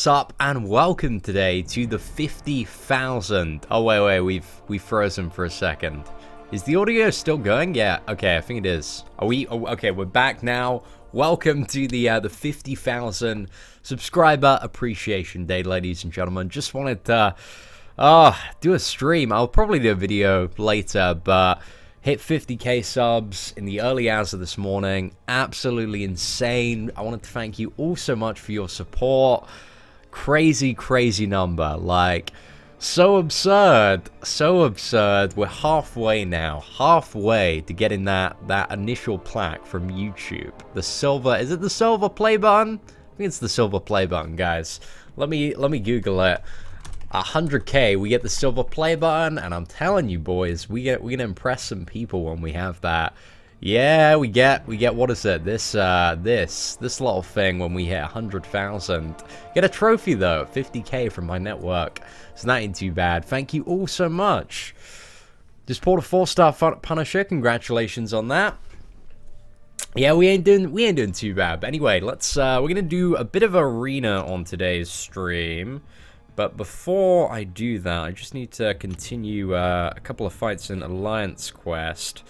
What's up and welcome today to the 50,000. Oh wait, we've frozen for a second. Is the audio still going? Yeah, okay, I think it is. Are we? Oh, okay, we're back now. Welcome to the 50,000 subscriber appreciation day, ladies and gentlemen. Just wanted to do a stream. I'll probably do a video later, but hit 50k subs in the early hours of this morning. Absolutely insane. I wanted to thank you all so much for your support. Crazy number, like so absurd. We're halfway now, halfway to getting that initial plaque from YouTube. The silver, is it the silver play button? I think it's the silver play button, guys. Let me Google it. 100k, we get the silver play button, and I'm telling you boys, we're gonna impress some people when we have that. Yeah, we get what is it? This little thing when we hit 100,000. Get a trophy though, 50k from my network. It's not ain't too bad. Thank you all so much. Just pulled a 4-star Punisher. Congratulations on that. Yeah, we ain't doing too bad. But anyway, let's we're gonna do a bit of arena on today's stream. But before I do that, I just need to continue a couple of fights in Alliance Quest.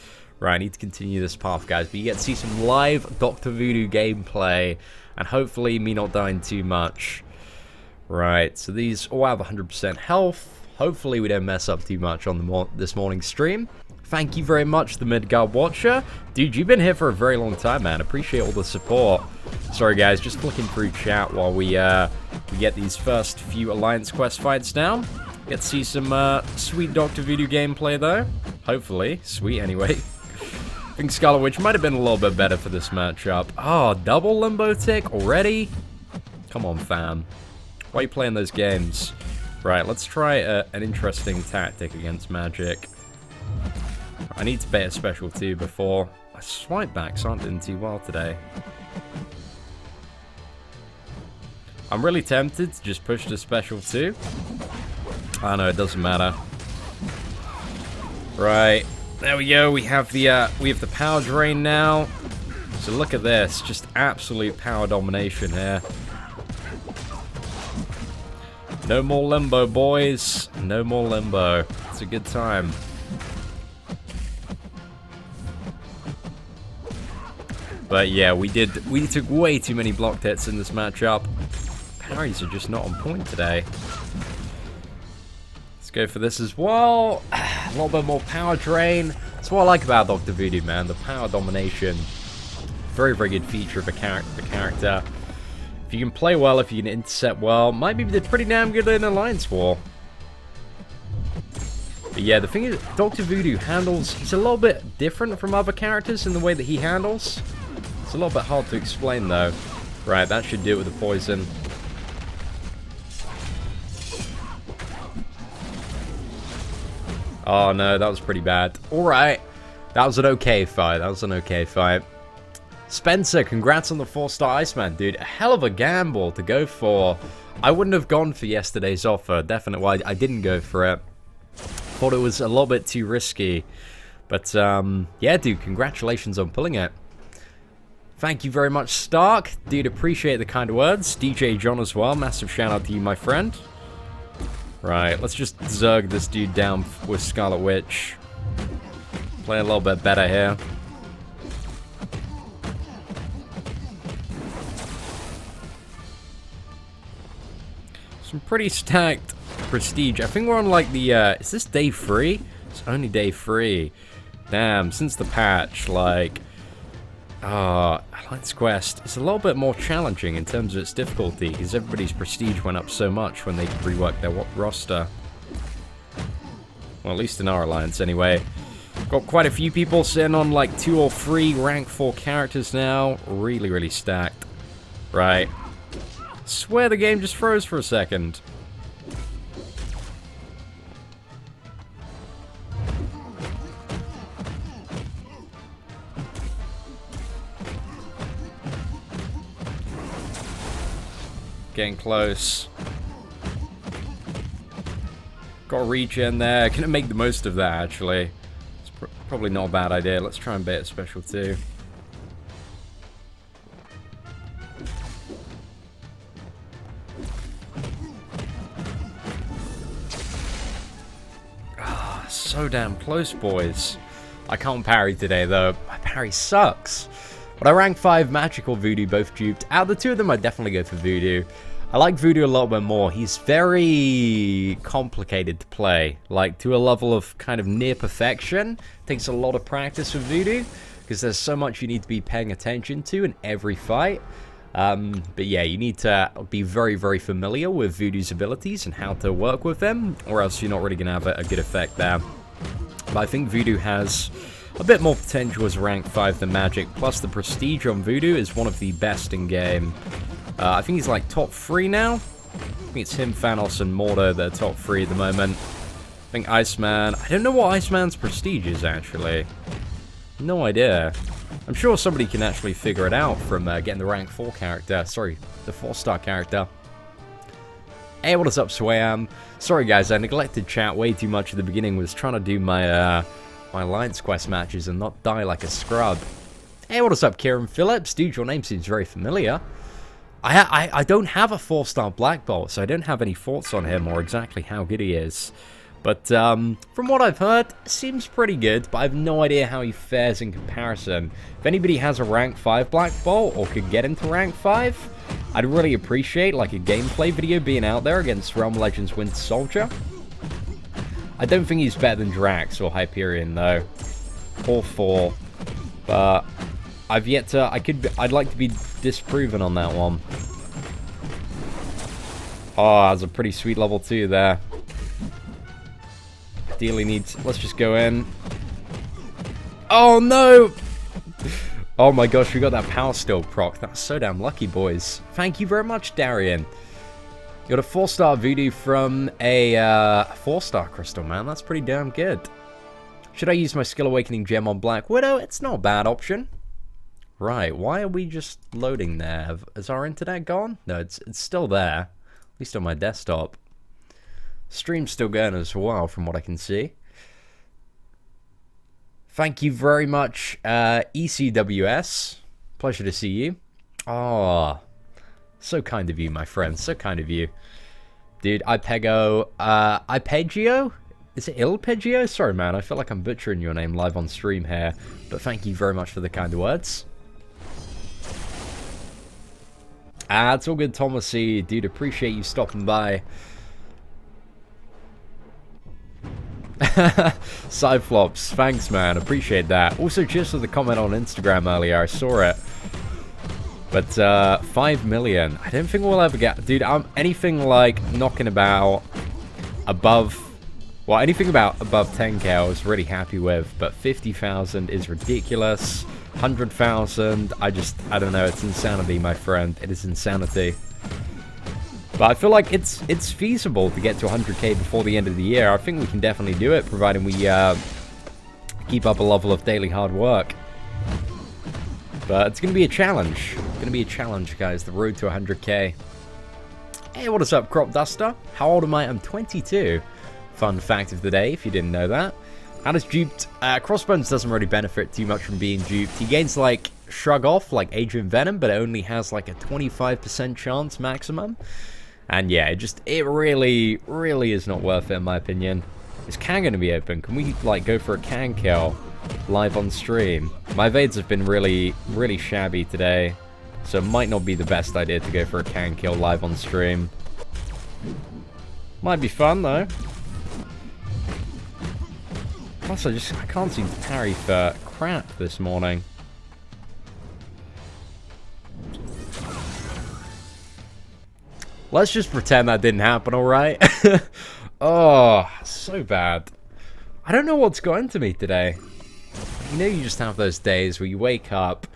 Right, I need to continue this path, guys, but you get to see some live Dr. Voodoo gameplay, and hopefully me not dying too much. Right, so these all have 100% health. Hopefully we don't mess up too much on this morning's stream. Thank you very much, the Midgard Watcher. Dude, you've been here for a very long time, man. Appreciate all the support. Sorry, guys, just flicking through chat while we get these first few Alliance Quest fights down. Get to see some sweet Dr. Voodoo gameplay, though. Hopefully. Sweet, anyway. I think Scarlet Witch might have been a little bit better for this matchup. Oh, double limbo tick already? Come on, fam. Why are you playing those games? Right, let's try an interesting tactic against Magic. I need to bait a special too before. My swipe backs aren't doing too well today. I'm really tempted to just push the special too. Oh no, it doesn't matter. Right. There we go, we have the power drain now. So look at this, just absolute power domination here. No more limbo, boys. No more limbo. It's a good time. But yeah, we took way too many blocked hits in this matchup. Parries are just not on point today. Let's go for this as well. A little bit more power drain. That's what I like about Dr. Voodoo, man. The power domination. Very good feature of the character. If you can play well, if you can intercept well, might be pretty damn good in Alliance War. But yeah, the thing is, Dr. Voodoo handles... He's a little bit different from other characters in the way that he handles. It's a little bit hard to explain, though. Right, that should do it with the poison. Oh no, that was pretty bad. Alright. That was an okay fight. Spencer, congrats on the 4-star Iceman, dude. A hell of a gamble to go for. I wouldn't have gone for yesterday's offer. Definitely. Well, I didn't go for it. Thought it was a little bit too risky. But, yeah, dude, congratulations on pulling it. Thank you very much, Stark. Dude, appreciate the kind words. DJ John as well. Massive shout out to you, my friend. Right, let's just zerg this dude down with Scarlet Witch. Play a little bit better here. Some pretty stacked prestige. I think we're on like the, is this day 3? It's only day 3. Damn, since the patch, like... Alliance Quest is a little bit more challenging in terms of its difficulty, because everybody's prestige went up so much when they could rework their roster. Well, at least in our alliance, anyway. Got quite a few people sitting on like 2 or 3 rank 4 characters now. Really stacked. Right. Swear the game just froze for a second. Getting close. Got a regen there. Gonna make the most of that, actually. It's probably not a bad idea. Let's try and bait a special too. so damn close, boys. I can't parry today, though. My parry sucks. But I rank 5, Magic or Voodoo, both duped. Out of the two of them, I'd definitely go for Voodoo. I like Voodoo a lot bit more. He's very complicated to play. Like, to a level of kind of near perfection. Takes a lot of practice with Voodoo, because there's so much you need to be paying attention to in every fight. But yeah, you need to be very, very familiar with Voodoo's abilities and how to work with them, or else you're not really going to have a good effect there. But I think Voodoo has a bit more potential as rank 5 than Magic, plus the prestige on Voodoo is one of the best in game. I think he's like top 3 now. I think it's him, Thanos, and Mordo that are top 3 at the moment. I think Iceman, I don't know what Iceman's prestige is actually. No idea. I'm sure somebody can actually figure it out from getting the rank 4 character. Sorry, the 4-star character. Hey, what is up, Swam? Sorry guys, I neglected chat way too much at the beginning. Was trying to do my my Alliance Quest matches and not die like a scrub. Hey, what is up, Kieran Phillips? Dude, your name seems very familiar. I don't have a 4-star Black Bolt, so I don't have any thoughts on him or exactly how good he is. But from what I've heard, seems pretty good, but I have no idea how he fares in comparison. If anybody has a rank 5 Black Bolt or could get into rank 5, I'd really appreciate like a gameplay video being out there against Realm Legends Winter Soldier. I don't think he's better than Drax or Hyperion though, or Thor, but I've yet to. I'd like to be disproven on that one. Oh, that's a pretty sweet level 2 there. Ideally needs. Let's just go in. Oh no! Oh my gosh, we got that Power Steel proc. That's so damn lucky, boys. Thank you very much, Darian. You got a 4-star Voodoo from a 4-star Crystal, man. That's pretty damn good. Should I use my Skill Awakening gem on Black Widow? It's not a bad option. Right, why are we just loading there? Is our internet gone? No, it's still there. At least on my desktop. Stream's still going as well, from what I can see. Thank you very much, ECWS. Pleasure to see you. Oh, so kind of you, my friend. So kind of you. Dude, Ipego... Ipegio? Is it Ilpegio? Sorry, man. I feel like I'm butchering your name live on stream here. But thank you very much for the kind words. It's all good, Thomasy. Dude, appreciate you stopping by. Sideflops, thanks man, appreciate that. Also, cheers for the comment on Instagram earlier, I saw it. But 5 million, I don't think we'll ever get, dude. Anything like knocking about above, well, anything about above 10k I was really happy with, but 50,000 is ridiculous. 100,000, I don't know, it's insanity, my friend. It is insanity. But I feel like it's feasible to get to 100k before the end of the year. I think we can definitely do it, providing we keep up a level of daily hard work. But it's going to be a challenge. It's going to be a challenge, guys. The road to 100k. Hey, what is up, Crop Duster? How old am I? I'm 22. Fun fact of the day, if you didn't know that. How does duped? Crossbones doesn't really benefit too much from being duped. He gains, like, Shrug Off, like Agent Venom, but it only has, like, a 25% chance maximum. And yeah, it really is not worth it in my opinion. Is Can going to be open? Can we like go for a Can kill live on stream? My evades have been really shabby today, so it might not be the best idea to go for a Can kill live on stream. Might be fun though. Plus I can't seem to parry for crap this morning. Let's just pretend that didn't happen, alright? Oh, so bad. I don't know what's got into me today. You know, you just have those days where you wake up,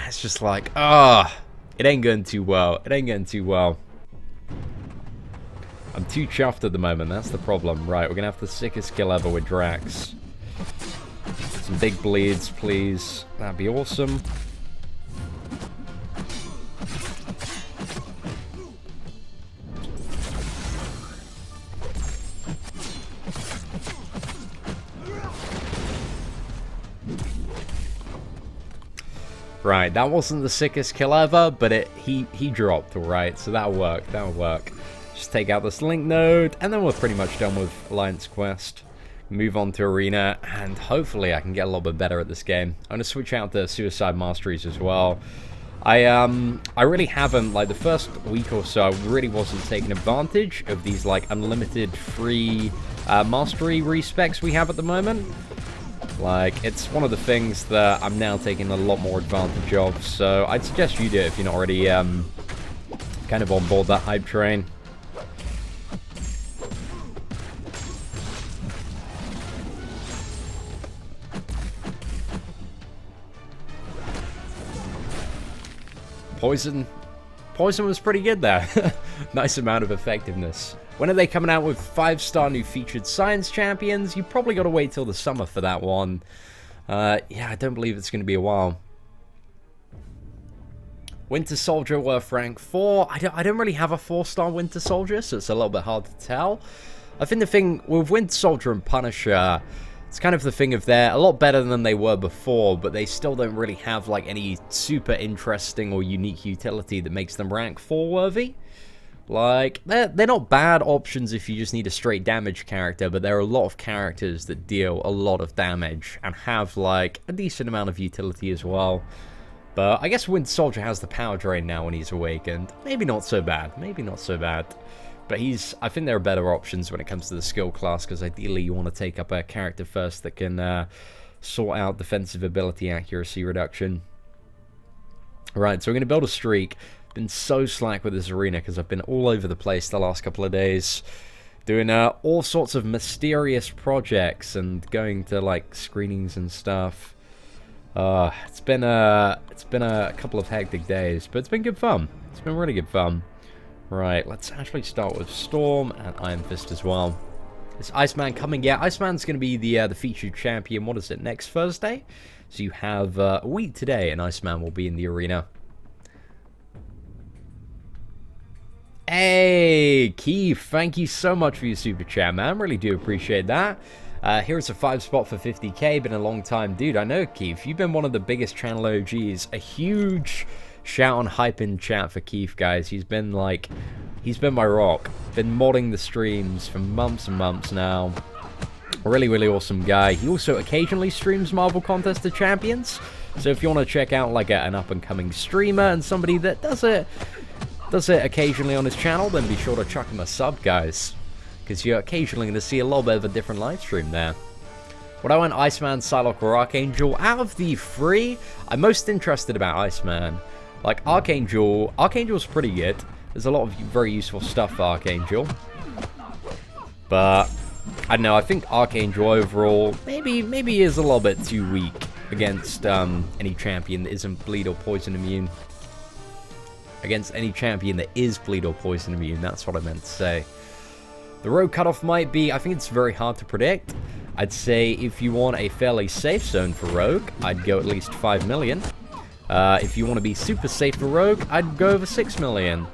it's just like, it ain't going too well. It ain't going too well. I'm too chuffed at the moment, that's the problem. Right, we're gonna have the sickest kill ever with Drax. Some big bleeds, please. That'd be awesome. Right, that wasn't the sickest kill ever, but he dropped, alright, so that'll work, that'll work. Just take out this link node, and then we're pretty much done with Alliance Quest. move on to Arena, and hopefully I can get a little bit better at this game. I'm going to switch out the Suicide Masteries as well. I really haven't, like, the first week or so, I really wasn't taking advantage of these, like, unlimited free mastery respecs we have at the moment. Like, it's one of the things that I'm now taking a lot more advantage of, so I'd suggest you do it if you're not already kind of on board that hype train. Poison was pretty good there. Nice amount of effectiveness. When are they coming out with 5-star new featured science champions? You probably got to wait till the summer for that one. Yeah, I don't believe it's going to be a while. Winter Soldier worth rank 4. I don't really have a 4-star Winter Soldier, so it's a little bit hard to tell. I think the thing with Winter Soldier and Punisher, it's kind of the thing of they're a lot better than they were before, but they still don't really have like any super interesting or unique utility that makes them rank 4 worthy. Like, they're not bad options if you just need a straight damage character, but there are a lot of characters that deal a lot of damage and have like a decent amount of utility as well. But I guess Winter Soldier has the power drain now when he's awakened. Maybe not so bad, maybe not so bad. But I think there are better options when it comes to the skill class, because ideally you want to take up a character first that can sort out defensive ability accuracy reduction. Right, so we're going to build a streak. Been so slack with this arena because I've been all over the place the last couple of days. Doing all sorts of mysterious projects and going to like screenings and stuff. It's been a couple of hectic days, but it's been good fun. It's been really good fun. Right, let's actually start with Storm and Iron Fist as well. Is Iceman coming? Yeah, Iceman's going to be the featured champion. What is it, next Thursday? So you have a week today, and Iceman will be in the arena. Hey, Keith, thank you so much for your super chat, man. Really do appreciate that. Here's a 5 spot for 50k. Been a long time. Dude, I know, Keith. You've been one of the biggest channel OGs. A huge shout and hype in chat for Keith, guys. He's been my rock. Been modding the streams for months and months now. Really, really awesome guy. He also occasionally streams Marvel Contest of Champions. So if you want to check out like an up-and-coming streamer and somebody that does it occasionally on his channel, then be sure to chuck him a sub, guys. Because you're occasionally going to see a little bit of a different live stream there. Would I want Iceman, Psylocke, or Archangel? Out of the 3, I'm most interested about Iceman. Like, Archangel's pretty good. There's a lot of very useful stuff for Archangel. But, I don't know, I think Archangel overall, maybe is a little bit too weak against any champion that isn't bleed or poison immune. Against any champion that is bleed or poison immune, that's what I meant to say. The road cutoff might be, I think it's very hard to predict. I'd say if you want a fairly safe zone for Rogue, I'd go at least 5 million. If you want to be super safe for Rogue, I'd go over 6 million.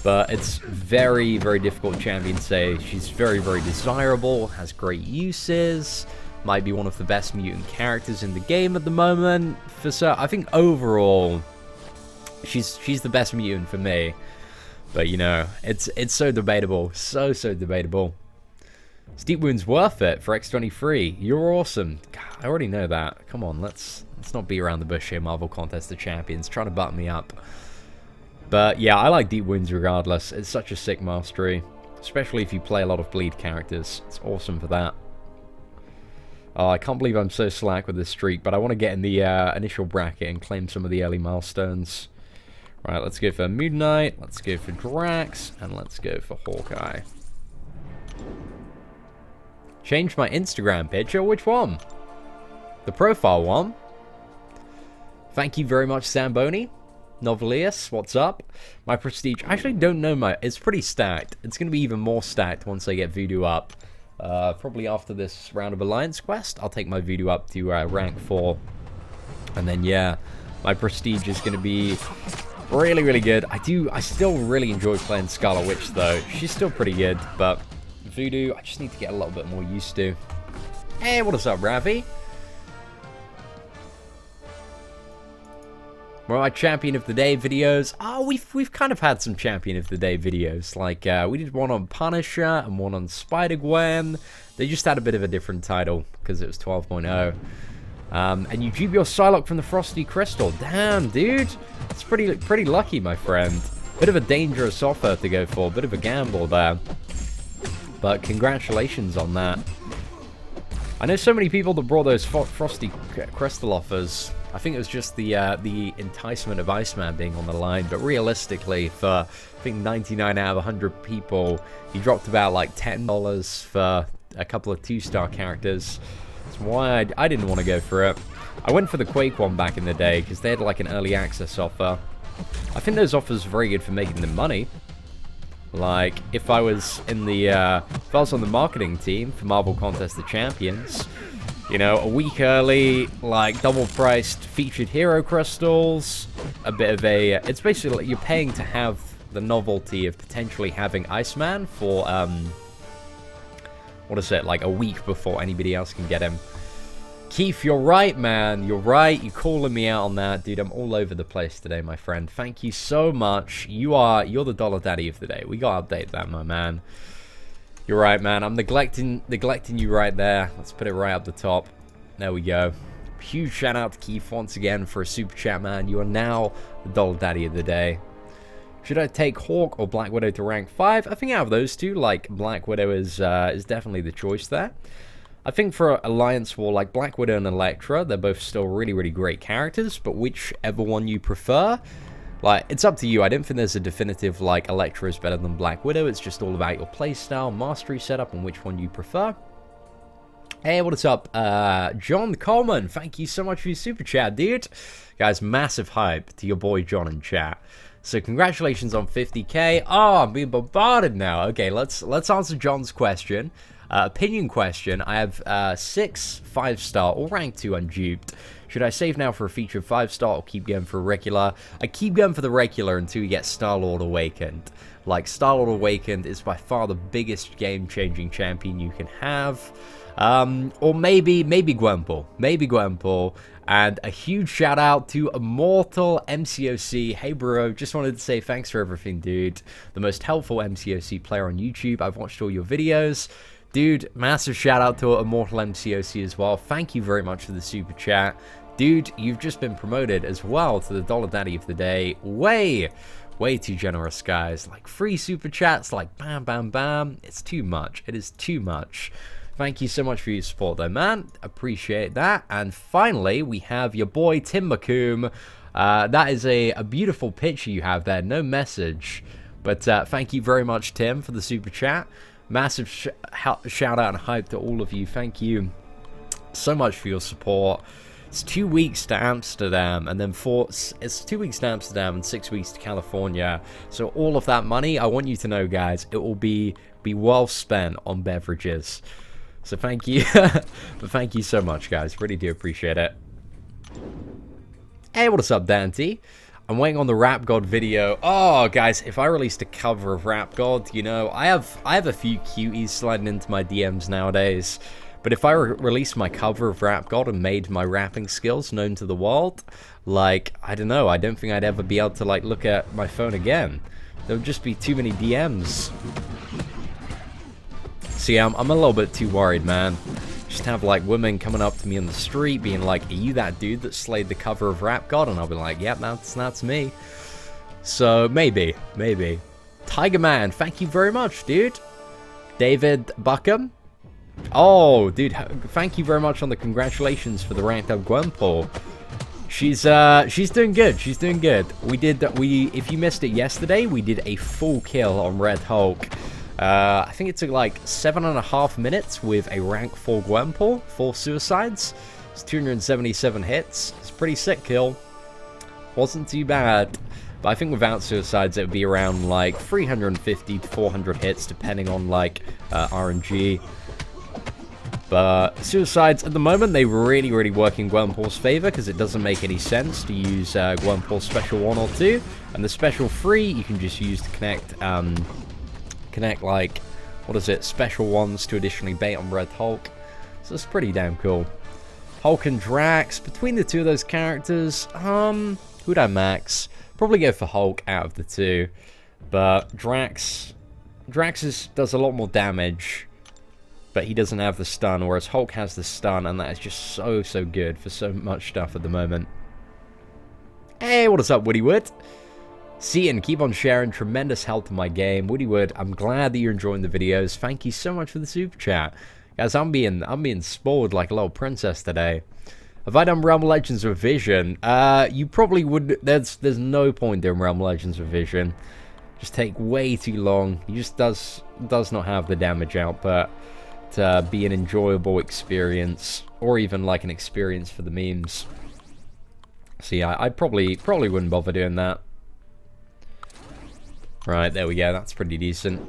But it's very, very difficult champion to say. She's very, very desirable, has great uses, might be one of the best mutant characters in the game at the moment. So I think overall, she's the best mutant for me. But you know, it's so debatable, so debatable. Steep Wound's worth it for X23. You're awesome. God, I already know that. Come on, let's not beat around the bush here. Marvel Contest of Champions, trying to butt me up. But yeah, I like Deep Wounds regardless. It's such a sick mastery, especially if you play a lot of bleed characters. It's awesome for that. Oh, I can't believe I'm so slack with this streak, but I want to get in the initial bracket and claim some of the early milestones. Right, let's go for Moon Knight, let's go for Drax, and let's go for Hawkeye. Change my Instagram picture? Which one? The profile one? Thank you very much, Zamboni. Novelius, what's up? My prestige, I actually don't know it's pretty stacked. It's going to be even more stacked once I get Voodoo up. Probably after this round of Alliance Quest, I'll take my Voodoo up to rank 4. And then, yeah, my prestige is going to be really, really good. I still really enjoy playing Scarlet Witch, though. She's still pretty good, but Voodoo, I just need to get a little bit more used to. Hey, what is up, Ravi? Where are our Champion of the Day videos? Oh, we've kind of had some Champion of the Day videos. Like, we did one on Punisher and one on Spider-Gwen. They just had a bit of a different title because it was 12.0. And you dupe your Psylocke from the Frosty Crystal. Damn, dude. It's pretty lucky, my friend. Bit of a dangerous offer to go for. Bit of a gamble there. But congratulations on that. I know so many people that brought those Frosty Crystal offers. I think it was just the enticement of Iceman being on the line. But realistically, for I think 99 out of 100 people, he dropped about like $10 for a couple of 2-star characters. That's why I didn't want to go for it. I went for the Quake one back in the day because they had like an early access offer. I think those offers are very good for making them money. Like, if I was in the, if I was on the marketing team for Marvel Contest of Champions, you know, a week early, like, double-priced featured hero crystals, a bit of a, it's basically like you're paying to have the novelty of potentially having Iceman for, what is it, like a week before anybody else can get him. Keith, you're right, man. You're right. You're calling me out on that. Dude, I'm all over the place today, my friend. Thank you so much. You're the dollar daddy of the day. We gotta update that, my man. You're right, man. I'm neglecting you right there. Let's put it right up the top. There we go. Huge shout out to Keith once again for a super chat, man. You are now the dollar daddy of the day. Should I take Hawk or Black Widow to rank 5? I think out of those two, like, Black Widow is definitely the choice there. I think for Alliance War, like Black Widow and Elektra, they're both still really, really great characters, but whichever one you prefer, like, it's up to you. I don't think there's a definitive, like, Elektra is better than Black Widow. It's just all about your playstyle, mastery setup, and which one you prefer. Hey, what is up? John Coleman, thank you so much for your super chat, dude. Guys, massive hype to your boy John in chat. So congratulations on 50k. Oh, I'm being bombarded now. Okay, let's answer John's question. Opinion question. I have 6 5-star, all rank 2 unduped. Should I save now for a featured 5-star or keep going for a regular? I keep going for the regular until you get Star-Lord Awakened. Like, Star-Lord Awakened is by far the biggest game-changing champion you can have. Or maybe Gwenpool. Maybe Gwenpool. And a huge shout out to Immortal MCOC. Hey bro, just wanted to say thanks for everything, dude. The most helpful MCOC player on YouTube. I've watched all your videos. Dude, massive shout out to Immortal MCOC as well. Thank you very much for the super chat. Dude, you've just been promoted as well to the Dollar Daddy of the Day. Way too generous, guys. Like, free super chats, like bam, bam, bam. It's too much. It is too much. Thank you so much for your support, though, man. Appreciate that. And finally, we have your boy, Tim McComb. That is a beautiful picture you have there. No message. But thank you very much, Tim, for the super chat. Massive shout out and hype to all of you. Thank you so much for your support. It's 2 weeks to Amsterdam, and then it's 2 weeks to Amsterdam and 6 weeks to California. So all of that money, I want you to know, guys, it will be well spent on beverages. So thank you. But thank you so much, guys. Really do appreciate it. Hey, what is up, Dante? I'm waiting on the Rap God video. Oh, guys, if I released a cover of Rap God, you know, I have a few cuties sliding into my DMs nowadays. But if I released my cover of Rap God and made my rapping skills known to the world, like, I don't know, I don't think I'd ever be able to, like, look at my phone again. There would just be too many DMs. See, I'm a little bit too worried, man. Just have, like, women coming up to me on the street being like, are you that dude that slayed the cover of Rap God? And I'll be like, yep, that's me. So, maybe. Tiger Man, thank you very much, dude. David Buckham. Oh, dude, thank you very much on the congratulations for the ranked up Gwenpool. She's doing good. She's doing good. If you missed it yesterday, we did a full kill on Red Hulk. I think it took like 7.5 minutes with a rank 4 Gwenpool, 4 suicides. It's 277 hits. It's a pretty sick kill. Wasn't too bad. But I think without suicides, it would be around like 350 to 400 hits, depending on like RNG. But suicides, at the moment, they really work in Gwenpool's favor because it doesn't make any sense to use Gwenpool's special 1 or 2. And the special 3, you can just use to connect like, what is it, special 1s to additionally bait on Red Hulk. So it's pretty damn cool. Hulk and Drax, between the two of those characters, Who'd I max? Probably go for Hulk out of the two. But Drax does a lot more damage. But he doesn't have the stun, whereas Hulk has the stun, and that is just so good for so much stuff at the moment. Hey, what is up, Woodywood? See and keep on sharing, tremendous help in my game. Woodywood, I'm glad that you're enjoying the videos. Thank you so much for the super chat. Guys, I'm being spoiled like a little princess today. Have I done Realm of Legends with Vision? You probably would. There's no point doing Realm of Legends with Vision. Just take way too long. He just does not have the damage output to be an enjoyable experience, or even like an experience for the memes. So yeah, I probably wouldn't bother doing that. Right, there we go. That's pretty decent.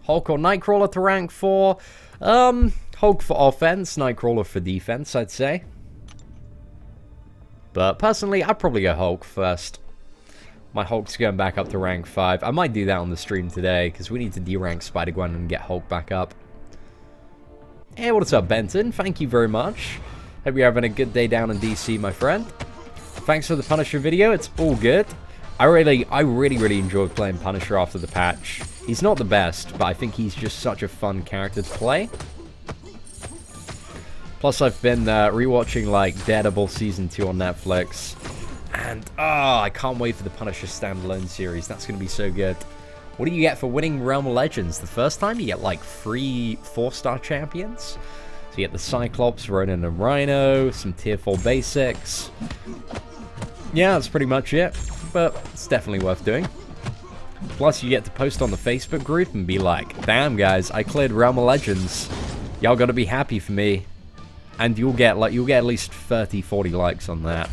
Hulk or Nightcrawler to rank 4. Hulk for offense, Nightcrawler for defense, I'd say. But personally, I'd probably go Hulk first. My Hulk's going back up to rank 5. I might do that on the stream today, because we need to de-rank Spider-Gwen and get Hulk back up. Hey, what's up, Benton? Thank you very much. Hope you're having a good day down in DC, my friend. Thanks for the Punisher video. It's all good. I really enjoyed playing Punisher after the patch. He's not the best, but I think he's just such a fun character to play. Plus, I've been rewatching like Daredevil Season 2 on Netflix. And, I can't wait for the Punisher standalone series. That's going to be so good. What do you get for winning Realm of Legends? The first time, you get, like, 3 4-star champions. So you get the Cyclops, Ronin, and Rhino, some Tier 4 basics. Yeah, that's pretty much it. But it's definitely worth doing. Plus, you get to post on the Facebook group and be like, damn, guys, I cleared Realm of Legends. Y'all gotta be happy for me. And you'll get at least 30, 40 likes on that.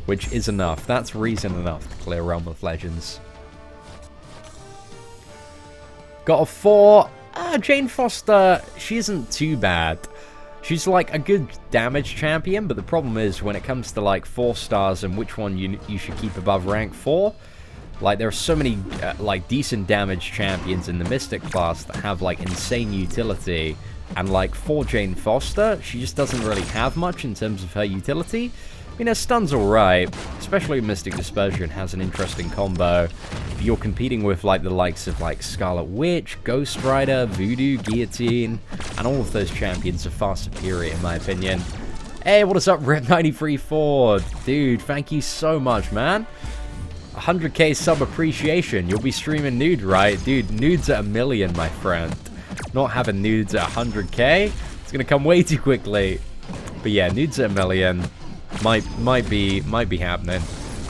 Which is enough. That's reason enough to clear Realm of Legends. Got a 4. Jane Foster, she isn't too bad. She's like a good damage champion, but the problem is when it comes to like 4 stars and which one you should keep above rank 4, like there are so many like decent damage champions in the Mystic class that have like insane utility, and like for Jane Foster, she just doesn't really have much in terms of her utility. I mean, her stun's alright, especially Mystic Dispersion has an interesting combo. You're competing with like the likes of like Scarlet Witch, Ghost Rider, Voodoo, Guillotine, and all of those champions are far superior in my opinion. Hey, what is up, Rip93 Ford? Dude, thank you so much, man. 100k sub appreciation. You'll be streaming nude, right? Dude, nudes at 1 million, my friend. Not having nudes at 100k. It's gonna come way too quickly. But yeah, nudes at 1 million. Might be happening.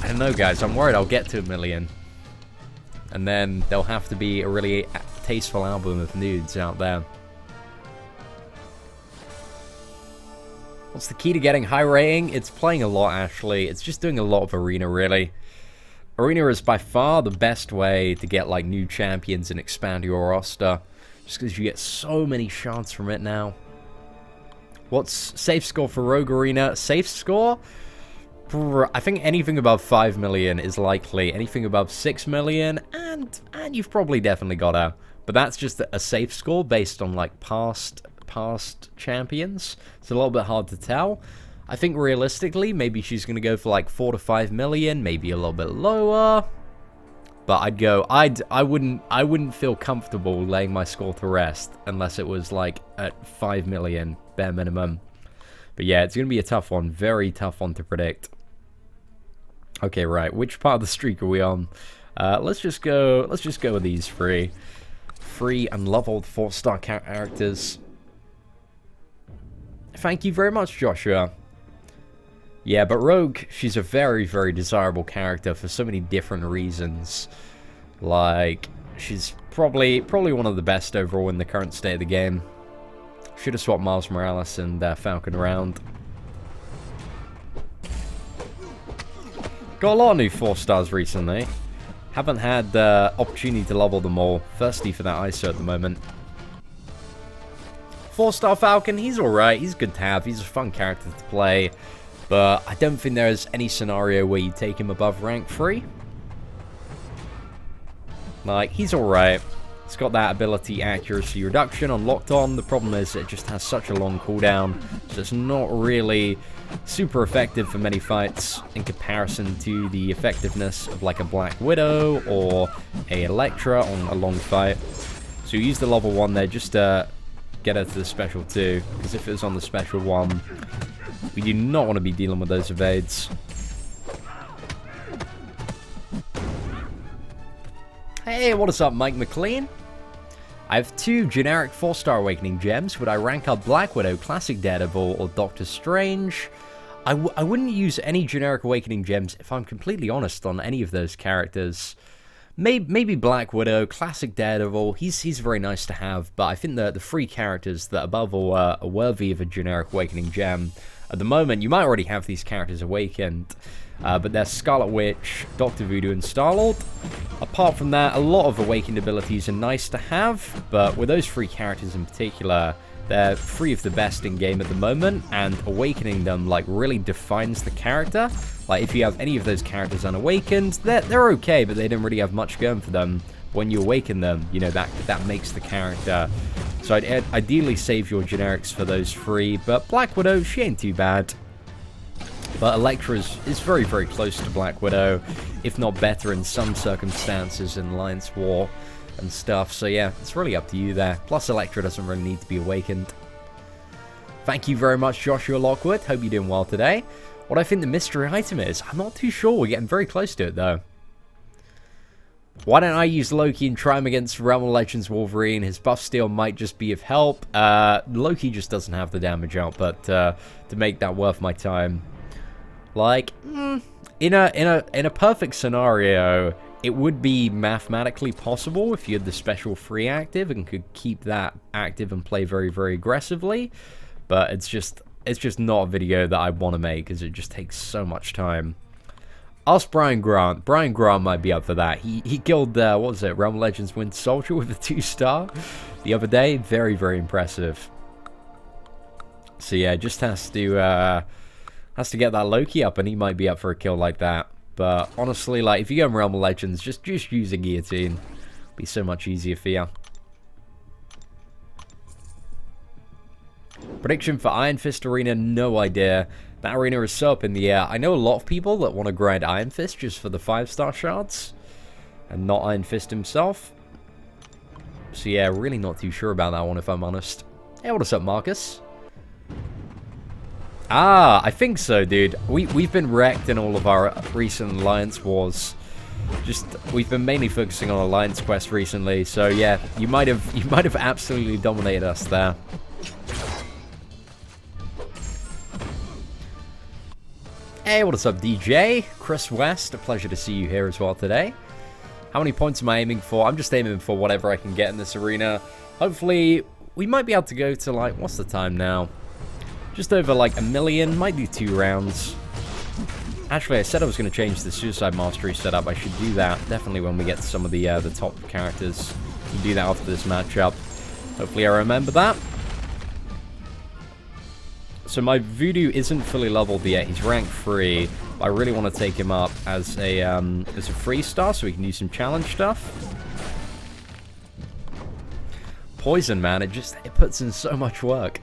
I don't know, guys. I'm worried I'll get to 1 million. And then there'll have to be a really tasteful album of nudes out there. What's the key to getting high rating? It's playing a lot, actually. It's just doing a lot of Arena, really. Arena is by far the best way to get, like, new champions and expand your roster. Just because you get so many shots from it now. What's safe score for Rogue Arena? Safe score? I think anything above 5 million is likely. Anything above 6 million, and you've probably definitely got her. But that's just a safe score based on like past champions. It's a little bit hard to tell. I think realistically, maybe she's gonna go for like 4 to 5 million, maybe a little bit lower. But I wouldn't feel comfortable laying my score to rest unless it was like at 5 million bare minimum. But yeah, it's gonna be a tough one, very tough one to predict. Okay, right, which part of the streak are we on? Let's just go with these 3 unleveled 4-star characters. Thank you very much, Joshua. Yeah, but Rogue, she's a very, very desirable character for so many different reasons. Like, she's probably one of the best overall in the current state of the game. Should have swapped Miles Morales and Falcon around. Got a lot of new 4-stars recently. Haven't had the opportunity to level them all. Thirsty for that ISO at the moment. 4-star Falcon, he's alright. He's good to have. He's a fun character to play. But I don't think there's any scenario where you take him above rank 3. Like, he's alright. It's got that ability accuracy reduction on locked on. The problem is it just has such a long cooldown, so it's not really super effective for many fights in comparison to the effectiveness of like a Black Widow or a Electra on a long fight. So use the level 1 there just to get her to the special 2, because if it was on the special 1, we do not want to be dealing with those evades. Hey, what is up, Mike McLean? I have 2 generic 4-star Awakening gems. Would I rank up Black Widow, Classic Daredevil, or Doctor Strange? I wouldn't use any generic Awakening gems, if I'm completely honest, on any of those characters. Maybe Black Widow, Classic Daredevil, he's very nice to have, but I think the free characters that above all are worthy of a generic Awakening gem. At the moment, you might already have these characters awakened, but they're Scarlet Witch, Dr. Voodoo, and Star-Lord. Apart from that, a lot of awakened abilities are nice to have, but with those 3 characters in particular, they're 3 of the best in game at the moment, and awakening them like really defines the character. Like if you have any of those characters unawakened, they're okay, but they don't really have much going for them. When you awaken them, you know, that makes the character. So I'd ideally save your generics for those 3, but Black Widow, she ain't too bad. But Electra is very, very close to Black Widow, if not better in some circumstances in Alliance War and stuff. So yeah, it's really up to you there. Plus Electra doesn't really need to be awakened. Thank you very much, Joshua Lockwood. Hope you're doing well today. What I think the mystery item is, I'm not too sure. We're getting very close to it though. Why don't I use Loki and try him against Realm of Legends Wolverine? His buff steal might just be of help. Loki just doesn't have the damage output to make that worth my time. Like, in a perfect scenario, it would be mathematically possible if you had the special free active and could keep that active and play very, very aggressively. But it's just not a video that I want to make, because it just takes so much time. Ask Brian Grant. Brian Grant might be up for that. He killed, what was it, Realm of Legends Winter Soldier with a 2-star the other day. Very, very impressive. So yeah, just has to get that Loki up, and he might be up for a kill like that. But honestly, like, if you go in Realm of Legends, just use a guillotine. It'll be so much easier for you. Prediction for Iron Fist Arena, no idea. That arena is so up in the air. I know a lot of people that want to grind Iron Fist just for the 5-star shards, and not Iron Fist himself. So yeah, really not too sure about that one, if I'm honest. Hey, what's up, Marcus? Ah, I think so, dude. We've been wrecked in all of our recent Alliance wars. We've been mainly focusing on Alliance quests recently, so yeah, you might have absolutely dominated us there. Hey, what is up, DJ? Chris West, a pleasure to see you here as well today. How many points am I aiming for? I'm just aiming for whatever I can get in this arena. Hopefully, we might be able to go to, like, what's the time now? Just over, like, 1 million. Might do 2 rounds. Actually, I said I was going to change the Suicide Mastery setup. I should do that, definitely, when we get to some of the top characters. We'll do that after this matchup. Hopefully, I remember that. So my Voodoo isn't fully leveled yet. He's rank 3. But I really want to take him up as a 3-star so we can do some challenge stuff. Poison, man, it puts in so much work.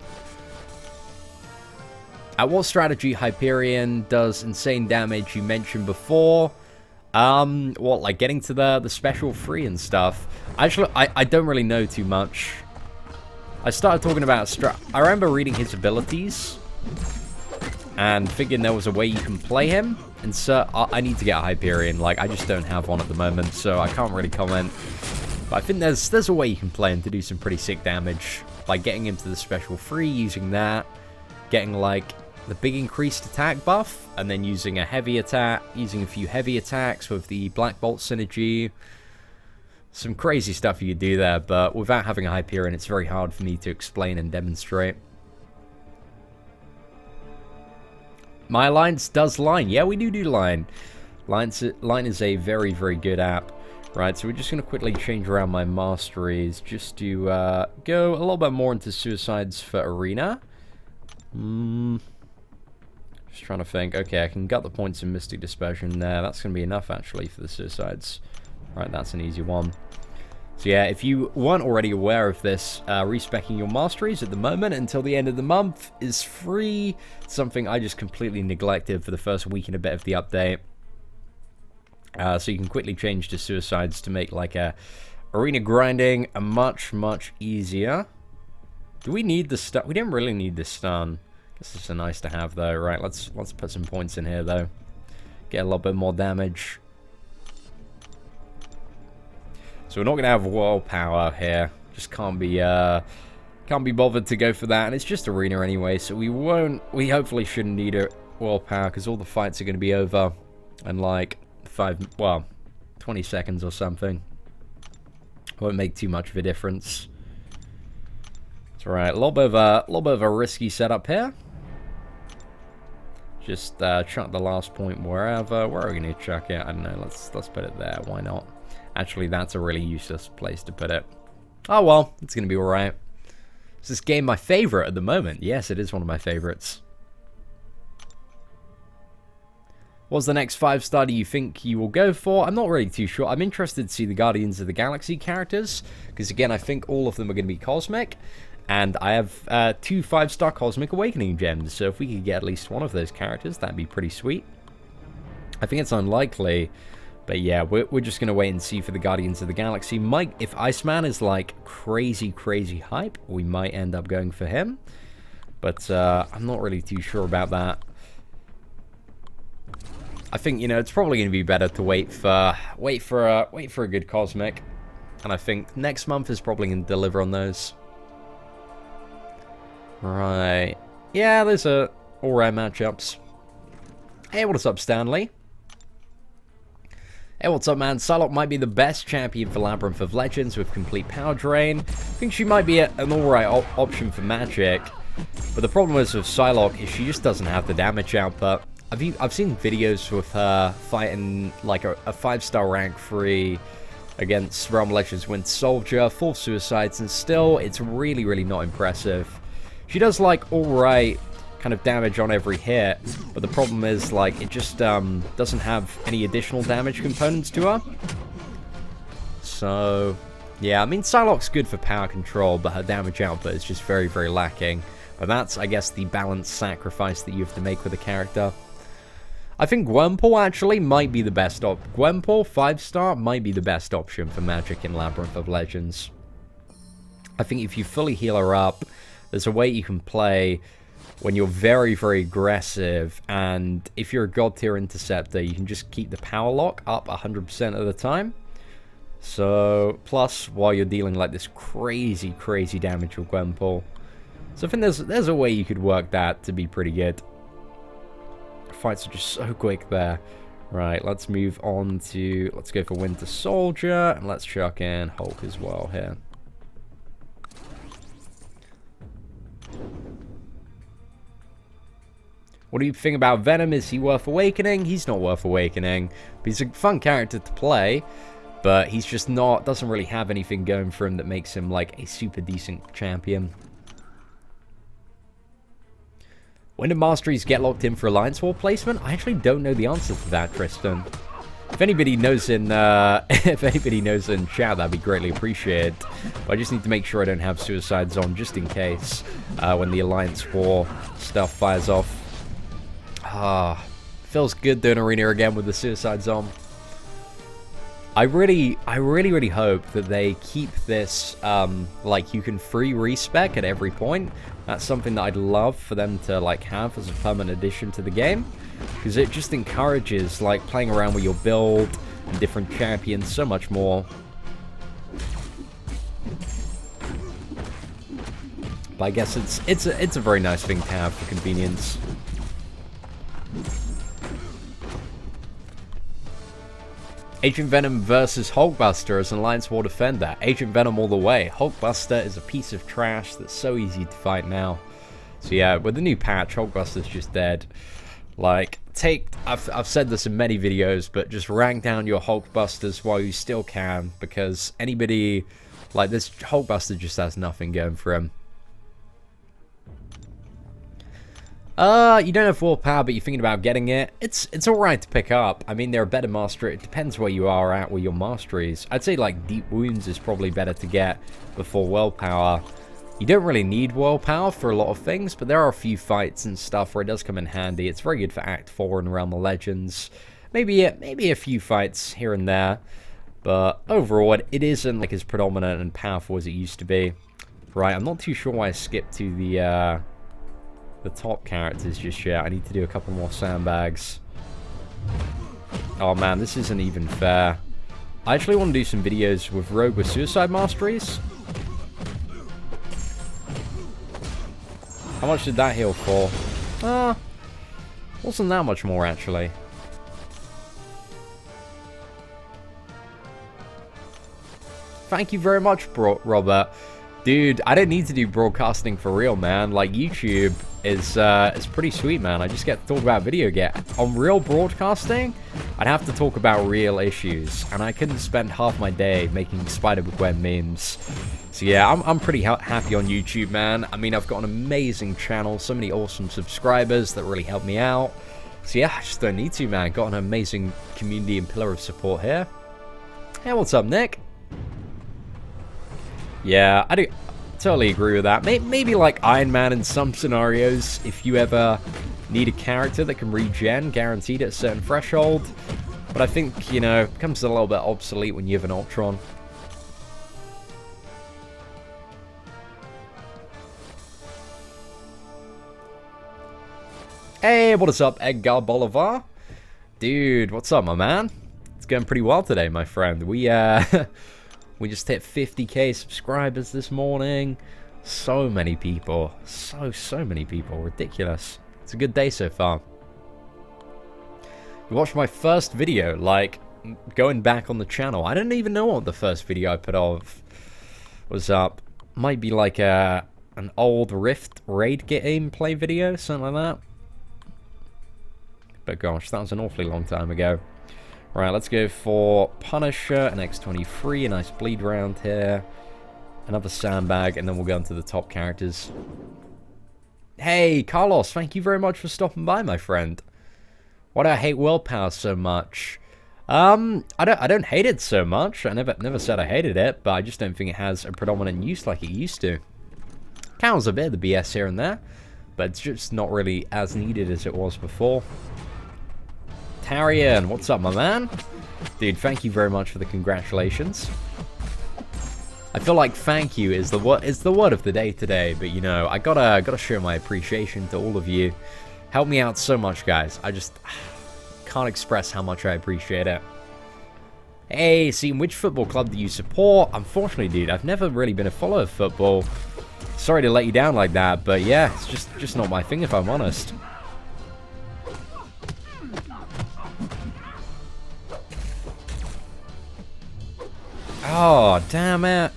At what strategy Hyperion does insane damage you mentioned before? What, like getting to the special free and stuff? Actually, I don't really know too much. I started talking about I remember reading his abilities and figuring there was a way you can play him. And so I need to get a Hyperion. Like, I just don't have one at the moment, so I can't really comment. But I think there's a way you can play him to do some pretty sick damage. Like getting him to the special free, using that, getting like the big increased attack buff, and then using a heavy attack, using a few heavy attacks with the Black Bolt synergy. Some crazy stuff you could do there, but without having a Hyperion, it's very hard for me to explain and demonstrate. My Alliance does Line. Yeah, we do Line. Line is a very, very good app. Right, so we're just going to quickly change around my Masteries just to go a little bit more into Suicides for Arena. Just trying to think. Okay, I can gut the points in Mystic Dispersion there. That's going to be enough, actually, for the Suicides. Right, that's an easy one. So yeah, if you weren't already aware of this, respecking your Masteries at the moment until the end of the month is free. Something I just completely neglected for the first week and a bit of the update. So you can quickly change to Suicides to make like arena grinding a much easier. Do we need the stun? We didn't really need the stun. Guess it's nice to have though. Right, let's put some points in here though. Get a little bit more damage. So we're not gonna have world power here. Just can't be bothered to go for that, and it's just arena anyway. So we hopefully shouldn't need a world power because all the fights are gonna be over in like 20 seconds or something. Won't make too much of a difference. It's alright. A little bit of a risky setup here. Just chuck the last point wherever. Where are we gonna chuck it? I don't know. Let's put it there. Why not? Actually, that's a really useless place to put it. Oh well, it's gonna be alright. Is this game my favorite at the moment? Yes, it is one of my favorites. What's the next 5-star do you think you will go for? I'm not really too sure. I'm interested to see the Guardians of the Galaxy characters, because again, I think all of them are going to be cosmic, and I have 2 5-star Cosmic Awakening gems, so if we could get at least one of those characters, that'd be pretty sweet. I think it's unlikely, but yeah, we're just going to wait and see for the Guardians of the Galaxy. If Iceman is like crazy hype, we might end up going for him, but I'm not really too sure about that. I think, you know, it's probably going to be better to wait for a good Cosmic, and I think next month is probably going to deliver on those. Right. Yeah, there's alright matchups. Hey, what's up, Stanley? Hey, what's up, man? Psylocke might be the best champion for Labyrinth of Legends with complete power drain. I think she might be an alright option for Magic, but the problem is with Psylocke is she just doesn't have the damage output. I've seen videos with her fighting like a 5-star rank 3 against Realm Legends Winter Soldier, full Suicides, and still it's really not impressive. She does like alright kind of damage on every hit, but the problem is like it just doesn't have any additional damage components to her. So yeah, I mean Psylocke's good for power control, but her damage output is just very lacking. But that's, I guess, the balanced sacrifice that you have to make with a character. I think Gwenpool actually might be the best Gwenpool 5-star might be the best option for Magic in Labyrinth of Legends. I think if you fully heal her up, there's a way you can play when you're very aggressive, and if you're a God tier interceptor, you can just keep the power lock up 100% of the time. So, plus, while you're dealing like this crazy damage with Gwenpool. So I think there's a way you could work that to be pretty good. Fights are just so quick there. Right, let's move on to... Let's go for Winter Soldier, and let's chuck in Hulk as well here. What do you think about Venom? Is he worth awakening? He's not worth awakening. But he's a fun character to play, but he's just not... Doesn't really have anything going for him that makes him like a super decent champion. When do Masteries get locked in for Alliance War placement? I actually don't know the answer to that, Tristan. If anybody knows in chat, that'd be greatly appreciated. But I just need to make sure I don't have Suicides on, just in case when the Alliance War stuff fires off. Feels good doing Arena again with the Suicides on. I really hope that they keep this, like, you can free respec at every point. That's something that I'd love for them to, like, have as a permanent addition to the game. Because it just encourages, like, playing around with your build and different champions so much more. But I guess it's a very nice thing to have for convenience. Agent Venom versus Hulkbuster as an Alliance War Defender. Agent Venom all the way. Hulkbuster is a piece of trash that's so easy to fight now. So yeah, with the new patch, Hulkbuster's just dead. Like, I've said this in many videos, but just rank down your Hulkbusters while you still can, because anybody, like, this Hulkbuster just has nothing going for him. You don't have willpower, but you're thinking about getting it. It's alright to pick up. I mean, there are better mastery. It depends where you are at with your masteries. I'd say, like, Deep Wounds is probably better to get before willpower. You don't really need willpower for a lot of things, but there are a few fights and stuff where it does come in handy. It's very good for Act 4 and Realm of Legends. Maybe a few fights here and there. But overall, it isn't, like, as predominant and powerful as it used to be. Right, I'm not too sure why I skipped to the top characters just yet. I need to do a couple more sandbags. Oh man, this isn't even fair. I actually want to do some videos with Rogue with Suicide Masteries. How much did that heal for? Wasn't that much more actually. Thank you very much, Robert. Dude, I don't need to do broadcasting for real, man. Like, YouTube is pretty sweet, man. I just get to talk about video game. On real broadcasting, I'd have to talk about real issues. And I couldn't spend half my day making Spider-Gwen memes. So yeah, I'm pretty happy on YouTube, man. I mean, I've got an amazing channel. So many awesome subscribers that really help me out. So yeah, I just don't need to, man. Got an amazing community and pillar of support here. Hey, what's up, Nick? Yeah, I do totally agree with that. Maybe like Iron Man in some scenarios, if you ever need a character that can regen, guaranteed at a certain threshold. But I think, you know, it becomes a little bit obsolete when you have an Ultron. Hey, what is up, Edgar Bolivar? Dude, what's up, my man? It's going pretty well today, my friend. We just hit 50k subscribers this morning. So many people. So many people. Ridiculous. It's a good day so far. You watched my first video, like, going back on the channel. I don't even know what the first video I put off was up. Might be like an old Rift raid gameplay video, something like that. But gosh, that was an awfully long time ago. Right, let's go for Punisher, an X23, a nice bleed round here. Another sandbag, and then we'll go into the top characters. Hey, Carlos, thank you very much for stopping by, my friend. Why do I hate willpower so much? I don't hate it so much. I never said I hated it, but I just don't think it has a predominant use like it used to. Counts a bit of the BS here and there, but it's just not really as needed as it was before. Tarian, what's up, my man? Dude, thank you very much for the congratulations. I feel like thank you is the word of the day today, but you know, I gotta show my appreciation to all of you. Help me out so much, guys. I just can't express how much I appreciate it. Hey, see, which football club do you support? Unfortunately, dude, I've never really been a follower of football. Sorry to let you down like that, but yeah, it's just not my thing if I'm honest. Oh, damn it.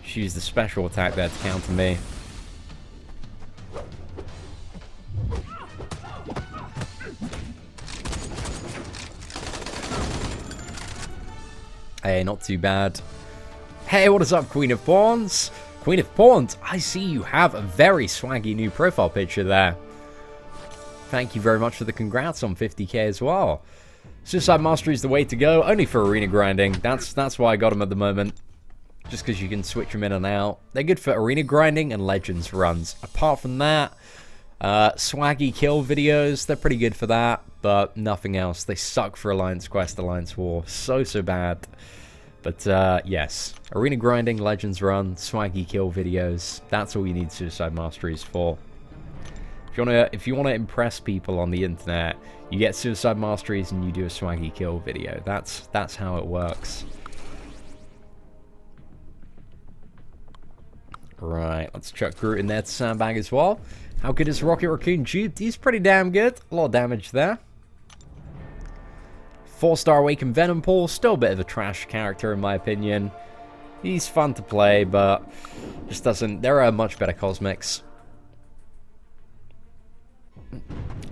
She used the special attack there to counter me. Hey, not too bad. Hey, what is up, Queen of Pawns? Queen of Pawns, I see you have a very swaggy new profile picture there. Thank you very much for the congrats on 50k as well. Suicide Mastery is the way to go, only for arena grinding. That's why I got them at the moment. Just because you can switch them in and out. They're good for arena grinding and Legends runs. Apart from that, swaggy kill videos, they're pretty good for that, but nothing else. They suck for Alliance Quest, Alliance War. So bad. But yes, arena grinding, Legends run, swaggy kill videos. That's all you need Suicide Masteries for. If you wanna impress people on the internet, you get Suicide Masteries and you do a swaggy kill video. That's how it works. Right, let's chuck Groot in there to sandbag as well. How good is Rocket Raccoon duped? He's pretty damn good. A lot of damage there. 4-star Awakened Venom Pool, still a bit of a trash character in my opinion. He's fun to play, but just doesn't. There are much better cosmics.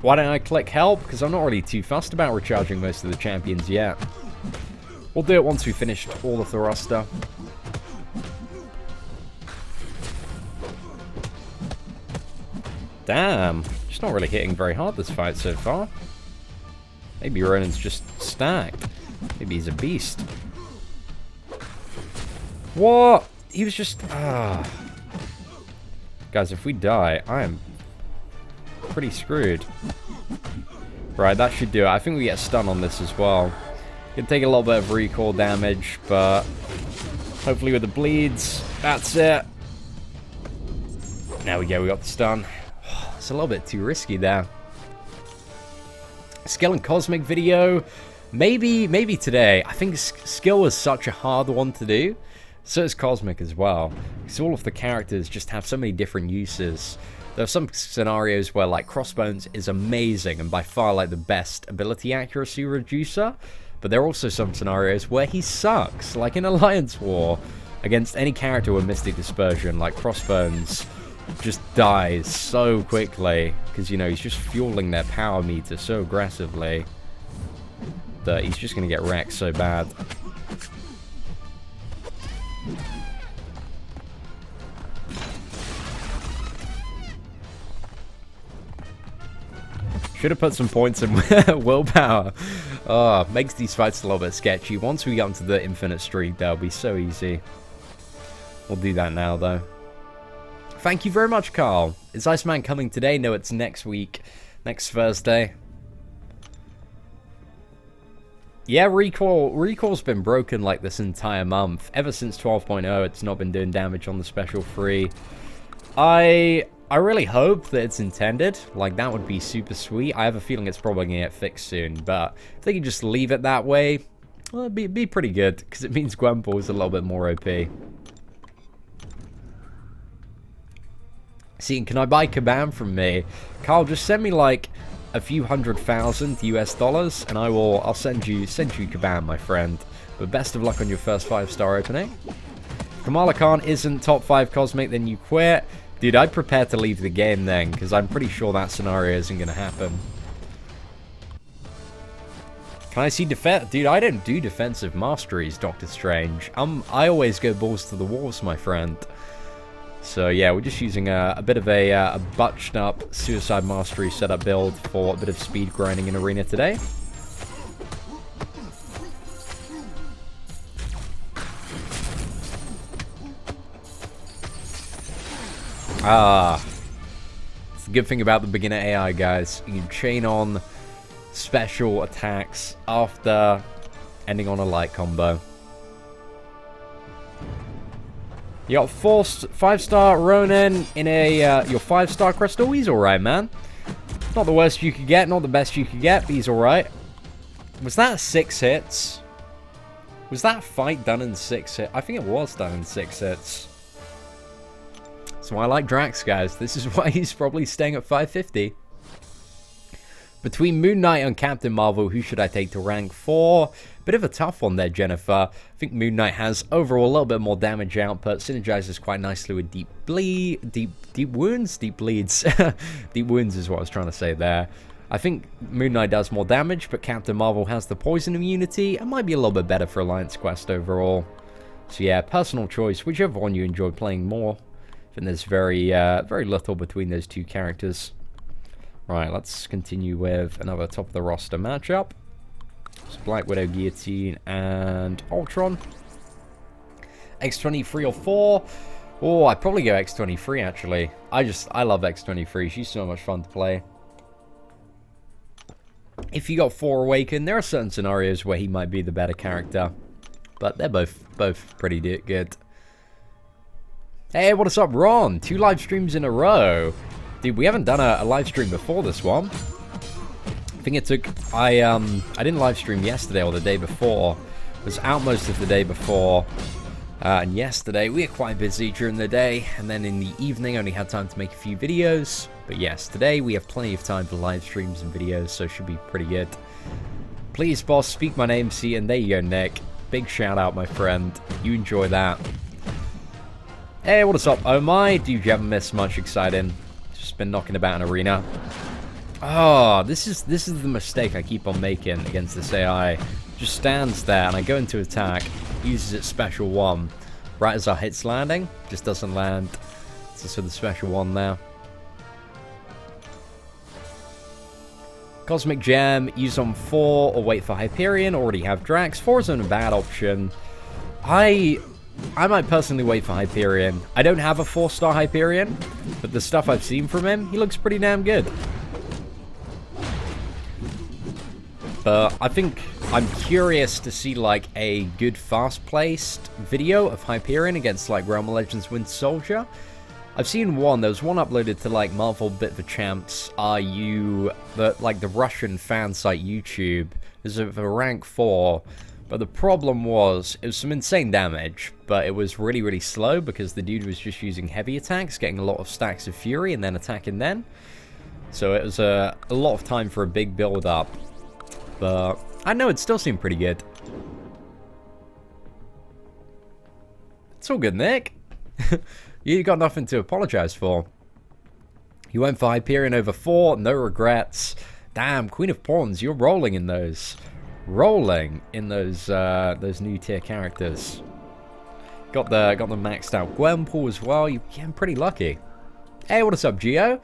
Why don't I click help? Because I'm not really too fussed about recharging most of the champions yet. We'll do it once we've finished all of the roster. Damn. Just not really hitting very hard this fight so far. Maybe Ronan's just stacked. Maybe he's a beast. What? He was just... Guys, if we die, I am pretty screwed. Right, that should do it. I think we get stun on this as well. Gonna take a little bit of recoil damage, but hopefully with the bleeds, that's it. There we go, we got the stun. It's a little bit too risky there. Skill and Cosmic video, maybe today. I think skill is such a hard one to do. So is Cosmic as well. Because all of the characters just have so many different uses. There are some scenarios where like Crossbones is amazing and by far like the best ability accuracy reducer. But there are also some scenarios where he sucks. Like in Alliance War, against any character with Mystic Dispersion, like Crossbones just dies so quickly. Because, you know, he's just fueling their power meter so aggressively that he's just going to get wrecked so bad. Should have put some points in willpower. Makes these fights a little bit sketchy. Once we get onto the infinite streak, that'll be so easy. We'll do that now, though. Thank you very much, Carl. Is Iceman coming today? No, it's next week. Next Thursday. Yeah, Recoil's been broken like this entire month. Ever since 12.0, it's not been doing damage on the special free. I really hope that it's intended. Like, that would be super sweet. I have a feeling it's probably going to get fixed soon. But if they can just leave it that way, well, it'd be pretty good. Because it means Gwenpool is a little bit more OP. See, can I buy Kabam from me? Carl, just send me, like, a few $100,000 US and I'll send you Kabam, my friend. But best of luck on your first 5-star opening. If Kamala Khan isn't top 5 Cosmic, then you quit. Dude, I'd prepare to leave the game then, because I'm pretty sure that scenario isn't going to happen. Can I see defense? Dude, I don't do defensive masteries, Doctor Strange. I always go balls to the walls, my friend. So yeah, we're just using a bit of a butched up Suicide Mastery setup build for a bit of speed grinding in Arena today. It's the good thing about the beginner AI, guys. You can chain on special attacks after ending on a light combo. You got 5-star Ronin in a your 5-star Crystal. He's alright, man. Not the worst you could get, not the best you could get, but he's alright. Was that 6 hits? Was that fight done in 6 hits? I think it was done in 6 hits. That's why I like Drax, guys. This is why he's probably staying at 550. Between Moon Knight and Captain Marvel, who should I take to rank 4? Bit of a tough one there, Jennifer. I think Moon Knight has overall a little bit more damage output, synergizes quite nicely with deep wounds? Deep bleeds. Deep wounds is what I was trying to say there. I think Moon Knight does more damage, but Captain Marvel has the poison immunity and might be a little bit better for Alliance Quest overall. So yeah, personal choice, whichever one you enjoy playing more. I think there's very little between those two characters. Right, let's continue with another top of the roster matchup. It's Black Widow, Guillotine, and Ultron. X23 or 4. Oh, I'd probably go X23 actually. I love X23. She's so much fun to play. If you got 4 Awaken, there are certain scenarios where he might be the better character. But they're both pretty good. Hey, what is up, Ron? 2 live streams in a row. Dude, we haven't done a live stream before this one. I think it took... I didn't live stream yesterday or the day before. I was out most of the day before. And yesterday, we were quite busy during the day. And then in the evening, only had time to make a few videos. But yes, today we have plenty of time for live streams and videos, so it should be pretty good. Please, boss, speak my name, see, and there you go, Nick. Big shout out, my friend. You enjoy that. Hey, what is up, oh my? Dude, you haven't missed much exciting. Just been knocking about an arena. Oh, this is the mistake I keep on making against this AI. Just stands there and I go into attack, uses its special one. Right as our hit's landing, just doesn't land. It's just for the special one there. Cosmic Gem, use on 4 or wait for Hyperion. Already have Drax. 4 isn't a bad option. I might personally wait for Hyperion. I don't have a 4-star Hyperion, but the stuff I've seen from him, he looks pretty damn good. But I think I'm curious to see like a good fast-paced video of Hyperion against like Realm of Legends Winter Soldier. I've seen one. There was one uploaded to like Marvel Bit for Champs RU, the Russian fan site YouTube. There's a rank 4, but the problem was it was some insane damage, but it was really, really slow because the dude was just using heavy attacks, getting a lot of stacks of fury and then attacking then. So it was a lot of time for a big build up, but I know it still seemed pretty good. It's all good, Nick. You got nothing to apologize for. You went for Hyperion over 4, no regrets. Damn, Queen of Pawns, you're rolling in those. Rolling in those new tier characters. Got the maxed out Gwenpool as well. You're getting pretty lucky. Hey, what is up, Gio?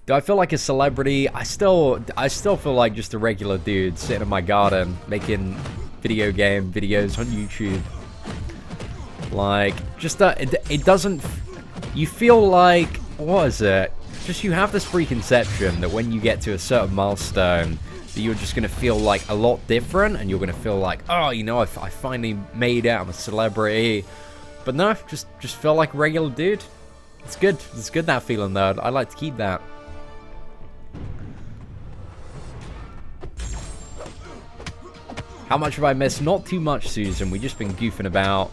Do I feel like a celebrity? I still feel like just a regular dude sitting in my garden making video game videos on YouTube. Like, just that it doesn't. You feel like, what is it? Just you have this preconception that when you get to a certain milestone, that you're just gonna feel like a lot different, and you're gonna feel like, oh, you know, I finally made it. I'm a celebrity. But no, just feel like a regular dude. It's good. It's good, that feeling though. I like to keep that. How much have I missed? Not too much, Susan. We've just been goofing about.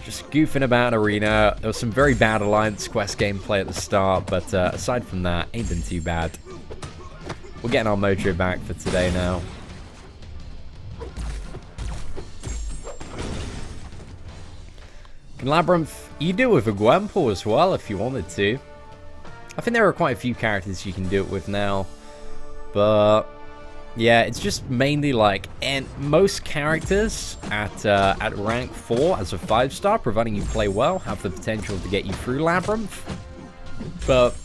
Just goofing about Arena. There was some very bad Alliance Quest gameplay at the start, but aside from that, ain't been too bad. We're getting our mojo back for today now. Can Labyrinth, you do it with a Gwenpool as well if you wanted to. I think there are quite a few characters you can do it with now, but yeah, it's just mainly like, and most characters at rank 4 as a 5-star, providing you play well, have the potential to get you through Labyrinth. But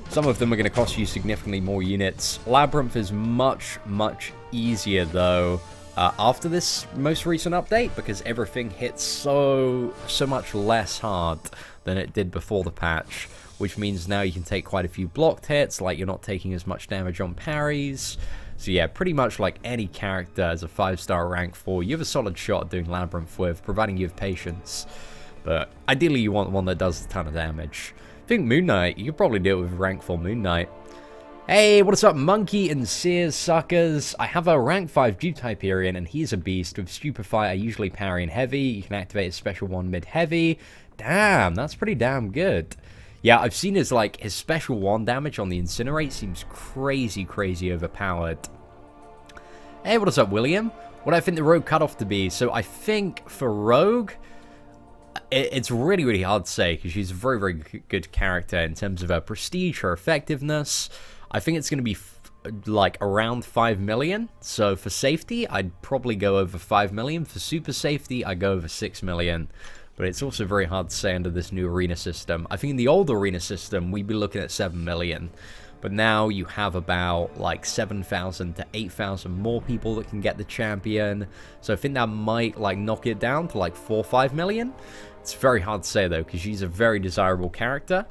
some of them are going to cost you significantly more units. Labyrinth is much, much easier though after this most recent update, because everything hits so much less hard than it did before the patch, which means now you can take quite a few blocked hits, like you're not taking as much damage on parries. So yeah, pretty much like any character as a 5-star rank 4, you have a solid shot at doing Labyrinth with, providing you have patience. But ideally you want one that does a ton of damage. I think Moon Knight, you could probably do it with rank 4 Moon Knight. Hey, what's up, Monkey and Sears suckers? I have a rank 5 Dupe Hyperion, and he's a beast. With Stupefy, I usually parry in heavy. You can activate his special one mid-heavy. Damn, that's pretty damn good. Yeah, I've seen his special 1 damage on the Incinerate seems crazy overpowered. Hey, what is up, William? What do I think the Rogue Cutoff to be? So I think for Rogue, it's really hard to say, because she's a very good character in terms of her prestige, her effectiveness. I think it's going to be like around 5 million. So for safety, I'd probably go over 5 million. For super safety, I go over 6 million. But it's also very hard to say under this new arena system. I think in the old arena system, we'd be looking at 7 million. But now you have about like 7,000 to 8,000 more people that can get the champion. So I think that might like knock it down to like 4 or 5 million. It's very hard to say though, because she's a very desirable character.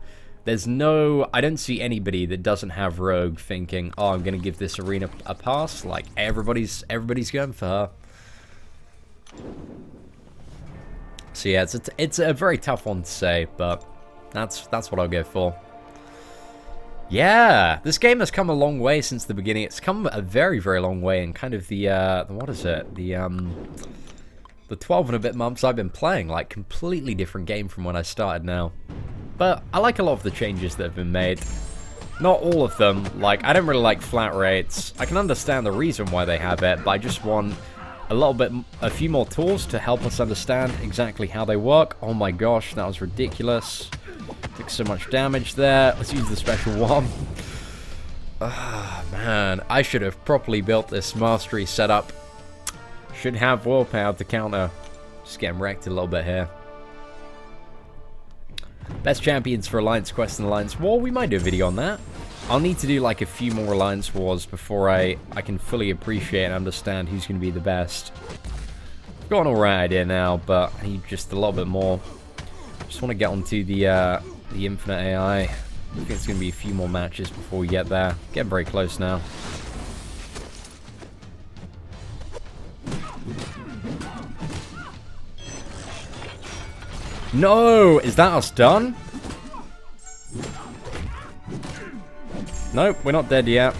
There's no, I don't see anybody that doesn't have Rogue thinking, oh, I'm going to give this arena a pass. Like everybody's going for her. So yeah, it's a very tough one to say, but that's what I'll go for. Yeah, this game has come a long way since the beginning. It's come a very long way in kind of the what is it? The 12 and a bit months I've been playing. Like, completely different game from when I started now. But I like a lot of the changes that have been made. Not all of them. Like, I don't really like flat rates. I can understand the reason why they have it, but I just want a few more tools to help us understand exactly how they work. Oh my gosh, that was ridiculous. Took so much damage there. Let's use the special one. Ah, man. I should have properly built this Mastery setup. Should have willpower to counter. Just getting wrecked a little bit here. Best champions for Alliance Quest and Alliance War. We might do a video on that. I'll need to do like a few more Alliance Wars before I can fully appreciate and understand who's going to be the best. I've got an alright idea now, but I need just a little bit more. Just want to get onto the Infinite AI. I think it's going to be a few more matches before we get there. Getting very close now. No! Is that us done? Nope, we're not dead yet.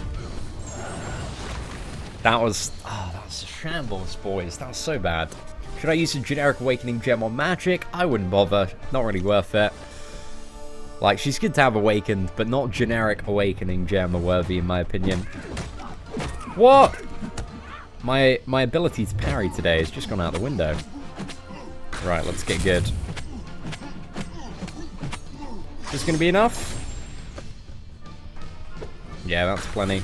That was a shambles, boys. That was so bad. Should I use a generic Awakening Gem on Magic? I wouldn't bother. Not really worth it. Like, she's good to have Awakened, but not generic Awakening Gem worthy, in my opinion. What? My ability to parry today has just gone out the window. Right, let's get good. Is this going to be enough? Yeah, that's plenty.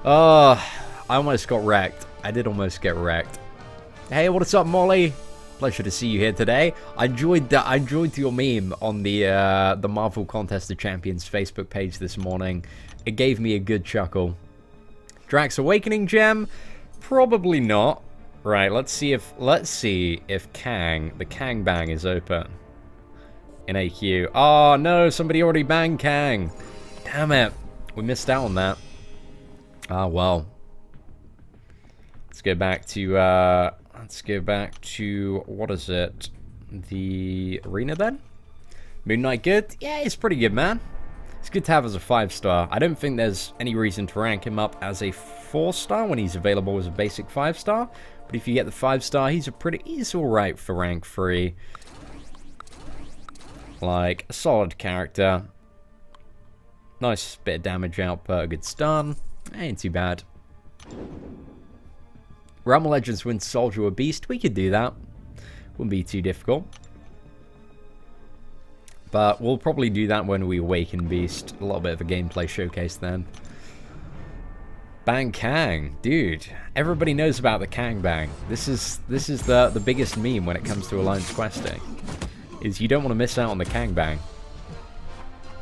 Oh, I almost got wrecked. I did almost get wrecked. Hey, what's up, Molly? Pleasure to see you here today. I enjoyed your meme on the Marvel Contest of Champions Facebook page this morning. It gave me a good chuckle. Drax Awakening Gem? Probably not. Right, let's see if Kang, the Kang Bang is open in AQ. Oh no, somebody already banged Kang. Damn it. We missed out on that. Ah, well. Let's go back to what is it? The arena then? Moon Knight good? Yeah, he's pretty good, man. It's good to have as a 5-star. I don't think there's any reason to rank him up as a 4-star when he's available as a basic 5-star. But if you get the 5-star, he's alright for rank 3. Like, a solid character. Nice bit of damage output, a good stun. Ain't too bad. Realm of Legends win Soldier or Beast. We could do that. Wouldn't be too difficult. But we'll probably do that when we awaken Beast. A little bit of a gameplay showcase then. Bang Kang. Dude, everybody knows about the Kang Bang. This is the biggest meme when it comes to Alliance questing. Is you don't want to miss out on the Kang Bang.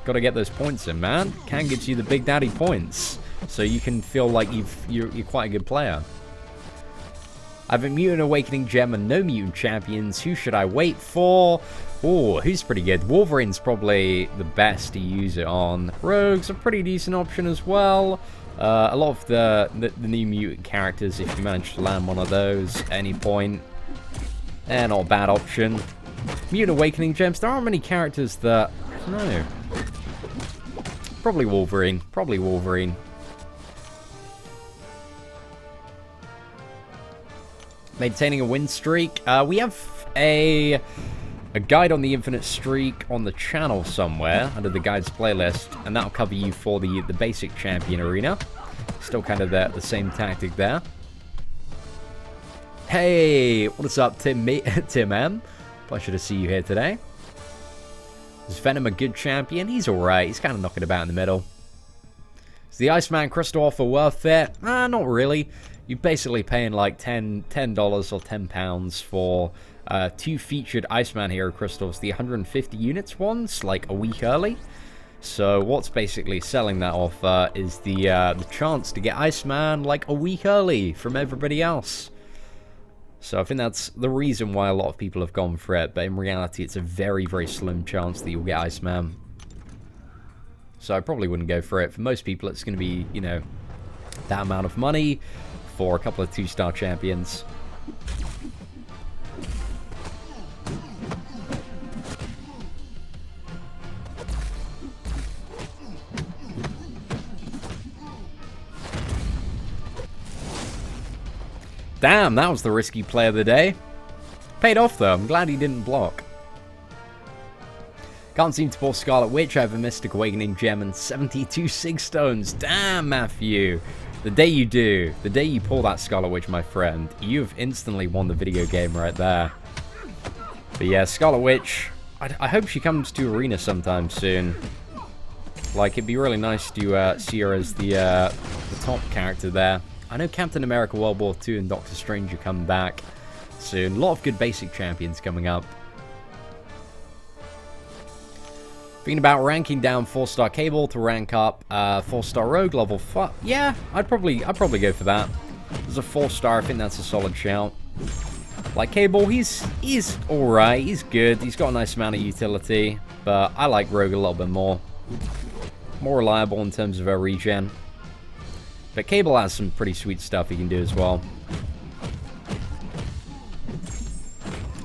Gotta get those points in, man. Kang gives you the big daddy points. So you can feel like you're quite a good player. I have a Mutant Awakening Gem and no Mutant Champions. Who should I wait for? Oh, who's pretty good? Wolverine's probably the best to use it on. Rogue's a pretty decent option as well. A lot of the new mutant characters, if you manage to land one of those at any point, they're not a bad option. Mutant Awakening Gems, there aren't many characters that... I don't know. Probably Wolverine. Probably Wolverine. Maintaining a win streak. We have a guide on the Infinite Streak on the channel somewhere under the guides playlist, and that'll cover you for the basic champion arena. Still kind of the same tactic there. Hey, what's up, Tim M? Pleasure to see you here today. Is Venom a good champion? He's alright. He's kind of knocking about in the middle. Is the Iceman crystal offer worth it? Not really. You're basically paying like $10 or £10 for 2 featured Iceman hero crystals, the 150 units ones, like a week early. So what's basically selling that offer is the chance to get Iceman like a week early from everybody else. So I think that's the reason why a lot of people have gone for it, but in reality it's a very, very slim chance that you'll get Iceman. So I probably wouldn't go for it. For most people it's going to be, you know, that amount of money for a couple of 2-star champions. Damn, that was the risky play of the day. Paid off though, I'm glad he didn't block. Can't seem to pull Scarlet Witch. I have a Mystic Awakening Gem and 72 Sig Stones. Damn, Matthew. The day you do, the day you pull that Scarlet Witch, my friend, you've instantly won the video game right there. But yeah, Scarlet Witch, I hope she comes to Arena sometime soon. Like, it'd be really nice to see her as the top character there. I know Captain America World War II and Doctor Strange are coming back soon. A lot of good basic champions coming up. Thinking about ranking down 4-star Cable to rank up 4-star Rogue level 5. Yeah, I'd probably go for that. As a 4-star, I think that's a solid shout. Like Cable, he's alright, he's good, he's got a nice amount of utility, but I like Rogue a little bit more. More reliable in terms of her regen. But Cable has some pretty sweet stuff he can do as well.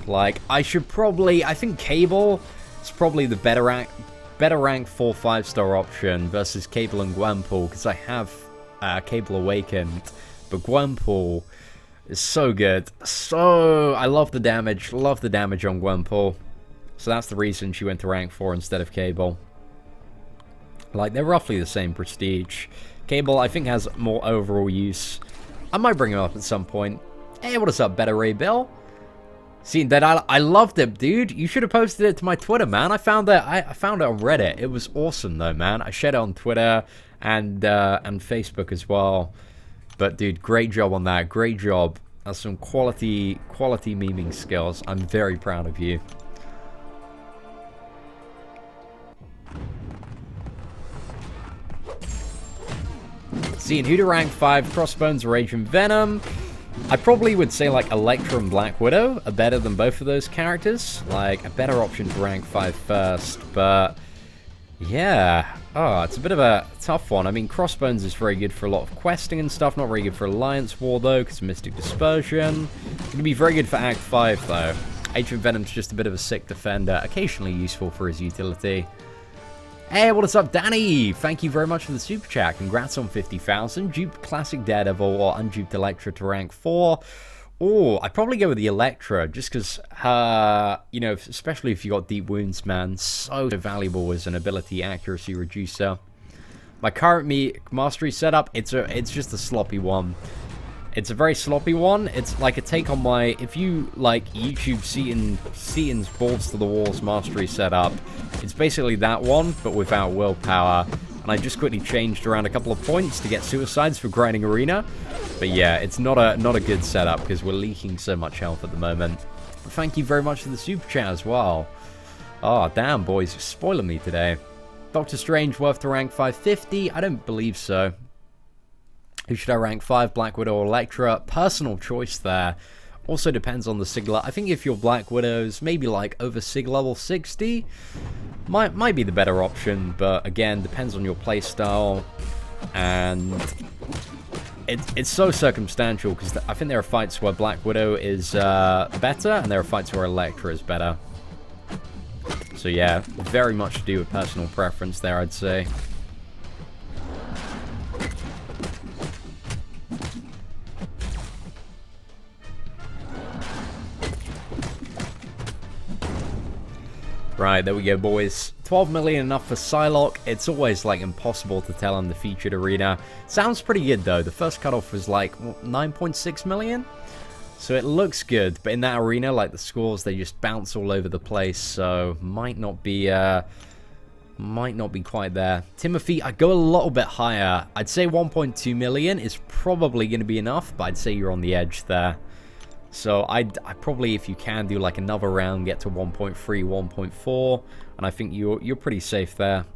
Like, I think Cable is probably the better rank 4-5-star option versus Cable and Gwenpool, because I have Cable Awakened, but Gwenpool is so good. So, I love the damage on Gwenpool. So that's the reason she went to rank 4 instead of Cable. Like, they're roughly the same prestige. Cable, I think, has more overall use. I might bring him up at some point. Hey, what is up, Better Ray Bill? See, that I loved it, dude. You should have posted it to my Twitter, man. I found it on Reddit. It was awesome, though, man. I shared it on Twitter and Facebook as well. But, dude, great job on that. Great job. That's some quality memeing skills. I'm very proud of you. Seeing who to rank 5, Crossbones, Rage, and Venom. I probably would say, like, Electra and Black Widow are better than both of those characters. Like, a better option to rank 5 first, but yeah. Oh, it's a bit of a tough one. I mean, Crossbones is very good for a lot of questing and stuff. Not very good for Alliance War, though, because of Mystic Dispersion. Going to be very good for Act 5, though. Ancient Venom's just a bit of a sick defender, occasionally useful for his utility. Hey, what is up, Danny? Thank you very much for the super chat. Congrats on 50,000. Duped Classic Daredevil or unduped Electra to rank 4. Oh, I'd probably go with the Electra, just because, you know, especially if you got Deep Wounds, man. So valuable as an ability accuracy reducer. My current Mastery setup, it's just a sloppy one. It's a very sloppy one. It's like a take on my, if you like YouTube Seaton's Balls to the Walls Mastery setup, it's basically that one, but without willpower. And I just quickly changed around a couple of points to get suicides for grinding arena. But yeah, it's not a good setup because we're leaking so much health at the moment. But thank you very much for the super chat as well. Oh, damn, boys, you're spoiling me today. Doctor Strange worth to rank 550? I don't believe so. Who should I rank 5? Black Widow or Electra? Personal choice there. Also depends on the Sig level. I think if your Black Widows maybe like over Sig level 60, might be the better option. But again, depends on your playstyle. And it's so circumstantial because I think there are fights where Black Widow is better, and there are fights where Electra is better. So yeah, very much to do with personal preference there, I'd say. Right, there we go, boys. 12 million enough for Psylocke. It's always, like, impossible to tell in the featured arena. Sounds pretty good, though. The first cutoff was, like, 9.6 million? So it looks good, but in that arena, like, the scores, they just bounce all over the place, so might not be quite there. Timothy, I'd go a little bit higher. I'd say 1.2 million is probably going to be enough, but I'd say you're on the edge there. So I'd probably, if you can, do like another round, get to 1.3, 1.4, and I think you're pretty safe there.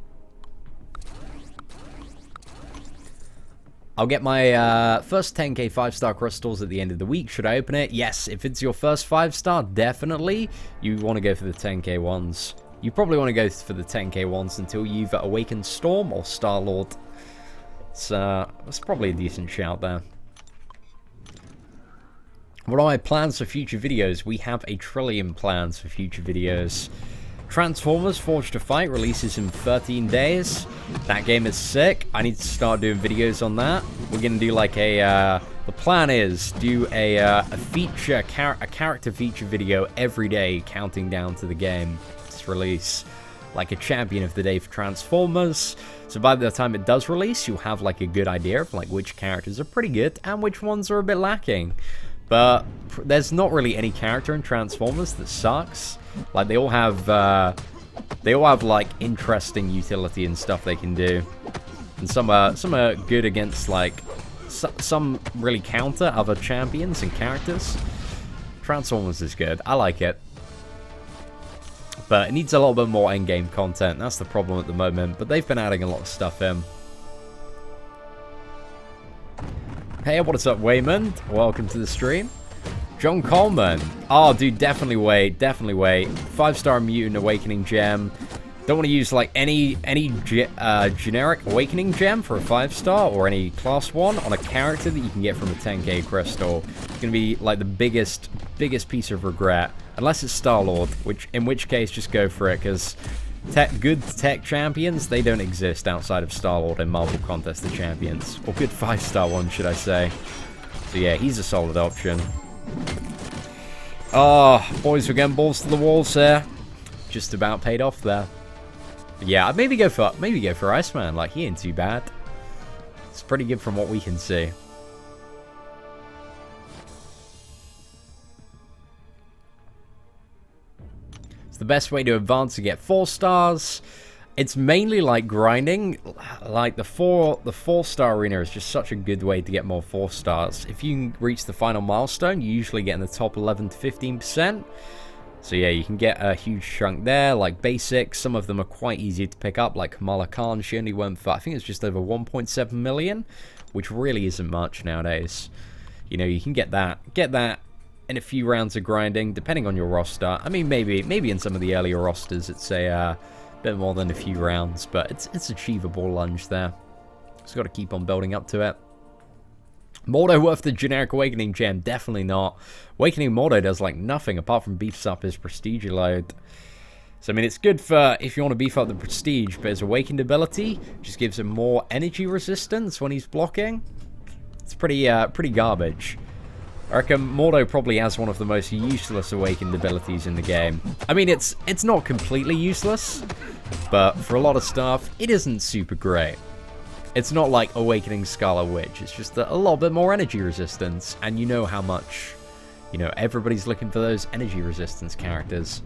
I'll get my first 10k 5-star crystals at the end of the week. Should I open it? Yes, if it's your first 5-star, definitely you want to go for the 10k ones. You probably want to go for the 10k ones until you've awakened Storm or Star-Lord. So that's probably a decent shout there. What are my plans for future videos? We have a trillion plans for future videos. Transformers Forged to Fight releases in 13 days. That game is sick. I need to start doing videos on that. We're going to do like a... the plan is do a character feature video every day counting down to the game. Its release. Like a champion of the day for Transformers. So by the time it does release, you'll have like a good idea of like which characters are pretty good and which ones are a bit lacking. But there's not really any character in Transformers that sucks. Like they all have like interesting utility and stuff they can do, and some are good against like some really counter other champions and characters. Transformers is good. I like it. But it needs a little bit more endgame content. That's the problem at the moment. But they've been adding a lot of stuff in. Hey, what is up, Waymond? Welcome to the stream. John Coleman. Oh, dude, definitely wait. Definitely wait. 5-star Mutant Awakening Gem. Don't want to use, like, any generic Awakening Gem for a 5-star or any Class 1 on a character that you can get from a 10k crystal. It's going to be, like, the biggest piece of regret. Unless it's Star-Lord, in which case, just go for it, because good tech champions, they don't exist outside of Star-Lord in Marvel Contest of Champions. Or good 5-star ones, should I say. So yeah, he's a solid option. Oh, boys, we're getting balls to the walls there. Just about paid off there. But yeah, I'd maybe go for Iceman. Like, he ain't too bad. It's pretty good from what we can see. It's the best way to advance to get 4 stars. It's mainly like grinding. Like the 4-star arena is just such a good way to get more 4 stars. If you reach the final milestone, you usually get in the top 11 to 15%. So yeah, you can get a huge chunk there, like basics. Some of them are quite easy to pick up, like Kamala Khan. She only went for, I think it's just over 1.7 million, which really isn't much nowadays. You know, you can get that in a few rounds of grinding, depending on your roster. I mean, maybe in some of the earlier rosters, it's a bit more than a few rounds, but it's achievable lunge there. Just got to keep on building up to it. Mordo worth the generic Awakening Gem? Definitely not. Awakening Mordo does like nothing apart from beefs up his prestige load. So I mean, it's good for if you want to beef up the prestige, but his awakened ability just gives him more energy resistance when he's blocking. It's pretty garbage. I reckon Mordo probably has one of the most useless awakened abilities in the game. I mean, it's not completely useless, but for a lot of stuff, it isn't super great. It's not like Awakening Scarlet Witch. It's just a lot bit more energy resistance, and you know how much, you know, everybody's looking for those energy resistance characters.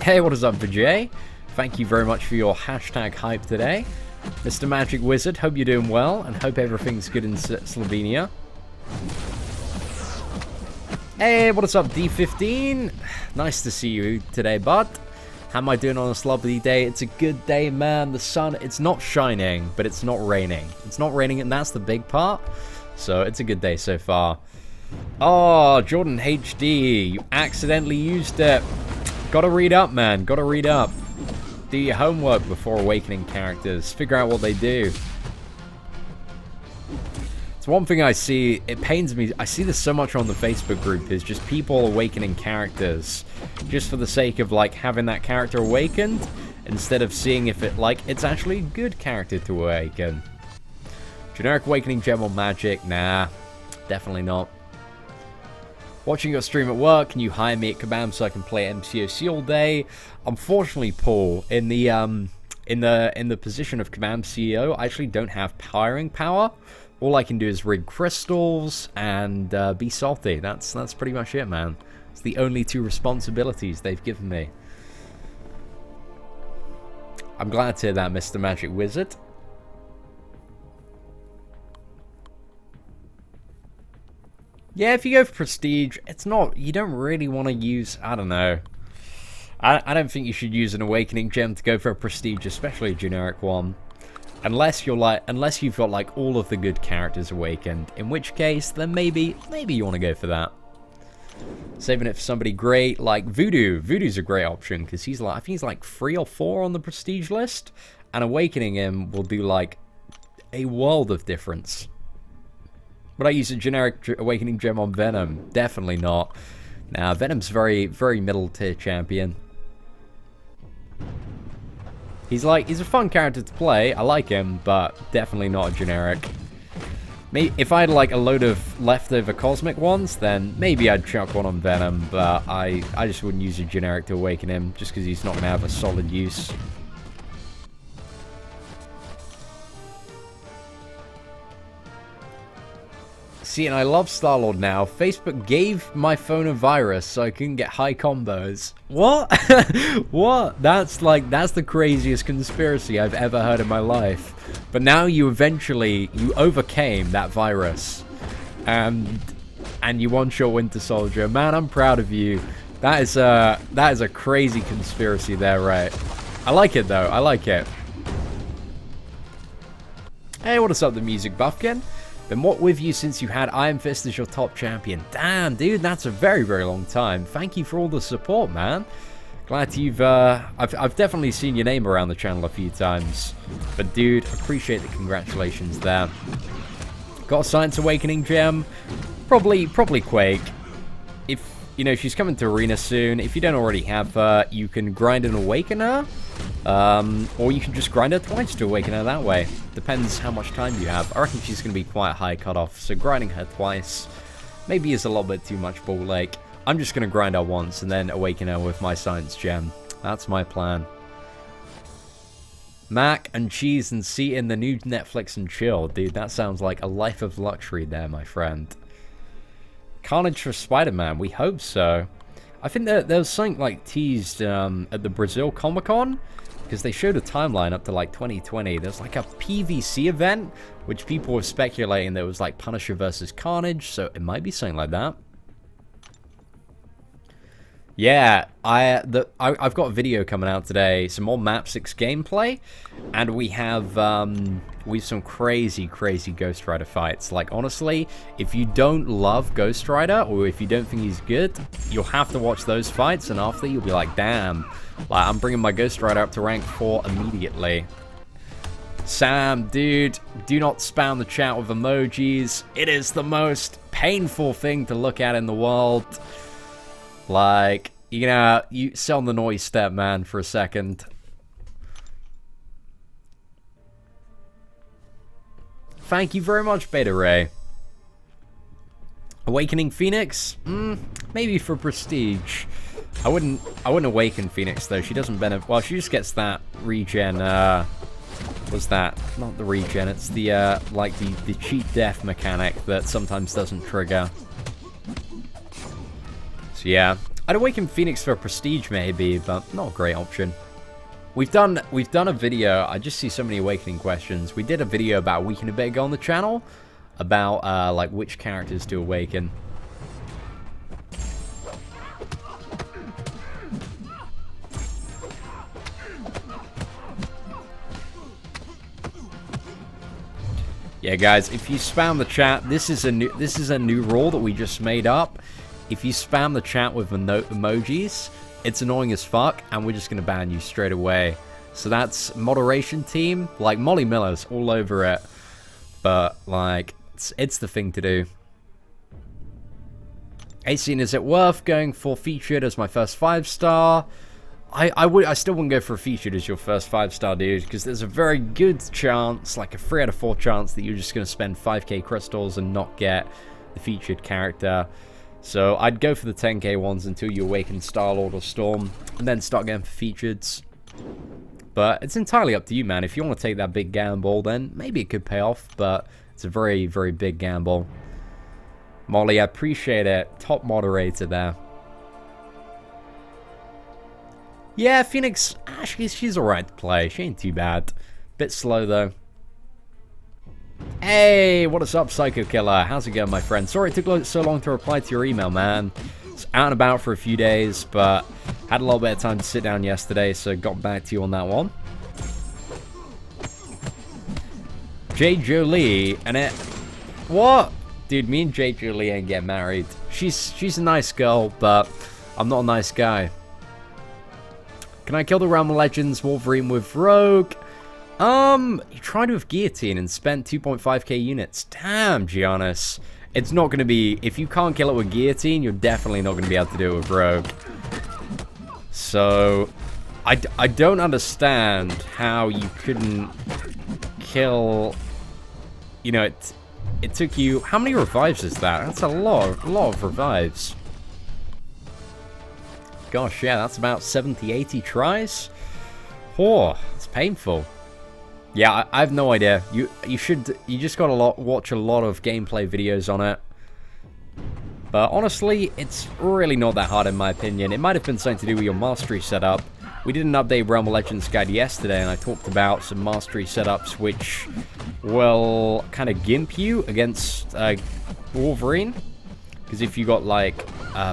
Hey, what is up, Vijay? Thank you very much for your hashtag hype today. Mr. Magic Wizard, hope you're doing well, and hope everything's good in Slovenia. Hey, what is up, D15? Nice to see you today, bud. How am I doing on this lovely day? It's a good day, man. The sun, it's not shining, but it's not raining. It's not raining, and that's the big part. So it's a good day so far. Oh, Jordan HD, you accidentally used it. Gotta read up, man. Gotta read up. Do your homework before awakening characters. Figure out what they do. It's one thing I see, it pains me. I see this so much on the Facebook group, is just people awakening characters just for the sake of like having that character awakened, instead of seeing if it like it's actually a good character to awaken. Generic awakening gem or magic? Nah, definitely not. Watching your stream at work, can you hire me at Kabam so I can play MCOC all day? Unfortunately, Paul, in the position of Kabam CEO, I actually don't have hiring power. All I can do is rig crystals and be salty. That's pretty much it, man. It's the only 2 responsibilities they've given me. I'm glad to hear that, Mr. Magic Wizard. Yeah, if you go for prestige, it's not, you don't really want to use, I don't know. I don't think you should use an awakening gem to go for a prestige, especially a generic one. Unless you've got like all of the good characters awakened, in which case then maybe you want to go for that. Saving it for somebody great like Voodoo. Voodoo's a great option because he's like, I think he's like 3 or 4 on the prestige list, and awakening him will do like a world of difference. Would I use a generic awakening gem on Venom? Definitely not. Nah, Venom's very middle tier champion. He's a fun character to play. I like him, but definitely not a generic. Maybe if I had like a load of leftover cosmic ones, then maybe I'd chuck one on Venom, but I just wouldn't use a generic to awaken him, just because he's not going to have a solid use. See, and I love Star-Lord now. Facebook gave my phone a virus so I couldn't get high combos. What? What? That's the craziest conspiracy I've ever heard in my life. But now you overcame that virus. And and you one-shot Winter Soldier. Man, I'm proud of you. That is a crazy conspiracy there, right? I like it, though. I like it. Hey, what is up, the music buffkin? Been what with you since you had Iron Fist as your top champion. Damn, dude, that's a very, very long time. Thank you for all the support, man. Glad you've, I've definitely seen your name around the channel a few times. But, dude, appreciate the congratulations there. Got a Science Awakening gem? Probably Quake. If, you know, she's coming to Arena soon. If you don't already have her, you can grind and awaken her. Or you can just grind her twice to awaken her that way. Depends how much time you have. I reckon she's going to be quite a high cutoff, so grinding her twice maybe is a little bit too much ball like. I'm just going to grind her once and then awaken her with my science gem. That's my plan. Mac and cheese and seat in the new Netflix and chill. Dude, that sounds like a life of luxury there, my friend. Carnage for Spider-Man, we hope so. I think there was something like teased at the Brazil Comic-Con, because they showed a timeline up to like 2020. There's like a PVC event, which people were speculating that was like Punisher versus Carnage, so it might be something like that. Yeah, I've got a video coming out today, some more Map 6 gameplay, and we have some crazy Ghost Rider fights. Like, honestly, if you don't love Ghost Rider, or if you don't think he's good, you'll have to watch those fights, and after you'll be like, damn, like, I'm bringing my Ghost Rider up to rank 4 immediately. Sam, dude, do not spam the chat with emojis. It is the most painful thing to look at in the world. Like, you sell the noise step, man, for a second. Thank you very much, Beta Ray. Awakening Phoenix? Maybe for prestige. I wouldn't awaken Phoenix, though. She doesn't benefit. Well, she just gets that regen, what's that? Not the regen, it's the, like, the cheat death mechanic that sometimes doesn't trigger. So, yeah. I'd awaken Phoenix for prestige, maybe, but not a great option. We've done a video. I just see so many awakening questions. We did a video about a week and a bit ago on the channel about, like, which characters to awaken. Yeah, guys, if you spam the chat, this is a new rule that we just made up. If you spam the chat with emojis, it's annoying as fuck, and we're just gonna ban you straight away. So that's moderation team. Like, Molly Miller's all over it, but like, it's the thing to do. 18, is it worth going for featured as my first 5-star? I still wouldn't go for a featured as your first 5-star, dude, because there's a very good chance, like a 3 out of 4 chance, that you're just going to spend 5k crystals and not get the featured character. So I'd go for the 10k ones until you awaken Star-Lord or Storm, and then start going for featureds. But it's entirely up to you, man. If you want to take that big gamble, then maybe it could pay off, but it's a very, very big gamble. Molly, I appreciate it. Top moderator there. Yeah, Phoenix, actually, she's alright to play. She ain't too bad. Bit slow, though. Hey, what is up, Psycho Killer? How's it going, my friend? Sorry it took so long to reply to your email, man. It's out and about for a few days, but had a little bit of time to sit down yesterday, so got back to you on that one. Jay Jolie, and it... What? Dude, me and Jay Jolie ain't get married. She's a nice girl, but I'm not a nice guy. Can I kill the Realm of Legends Wolverine with Rogue? You tried with Guillotine and spent 2.5k units. Damn, Giannis. It's not going to be... If you can't kill it with Guillotine, you're definitely not going to be able to do it with Rogue. So, I don't understand how you couldn't kill... You know, it took you... How many revives is that? That's a lot of revives. Gosh, yeah, that's about 70, 80 tries. Oh, it's painful. Yeah, I have no idea. You just gotta watch a lot of gameplay videos on it. But honestly, it's really not that hard in my opinion. It might have been something to do with your mastery setup. We did an update Realm of Legends guide yesterday, and I talked about some mastery setups which will kind of gimp you against Wolverine. Because if you got, like,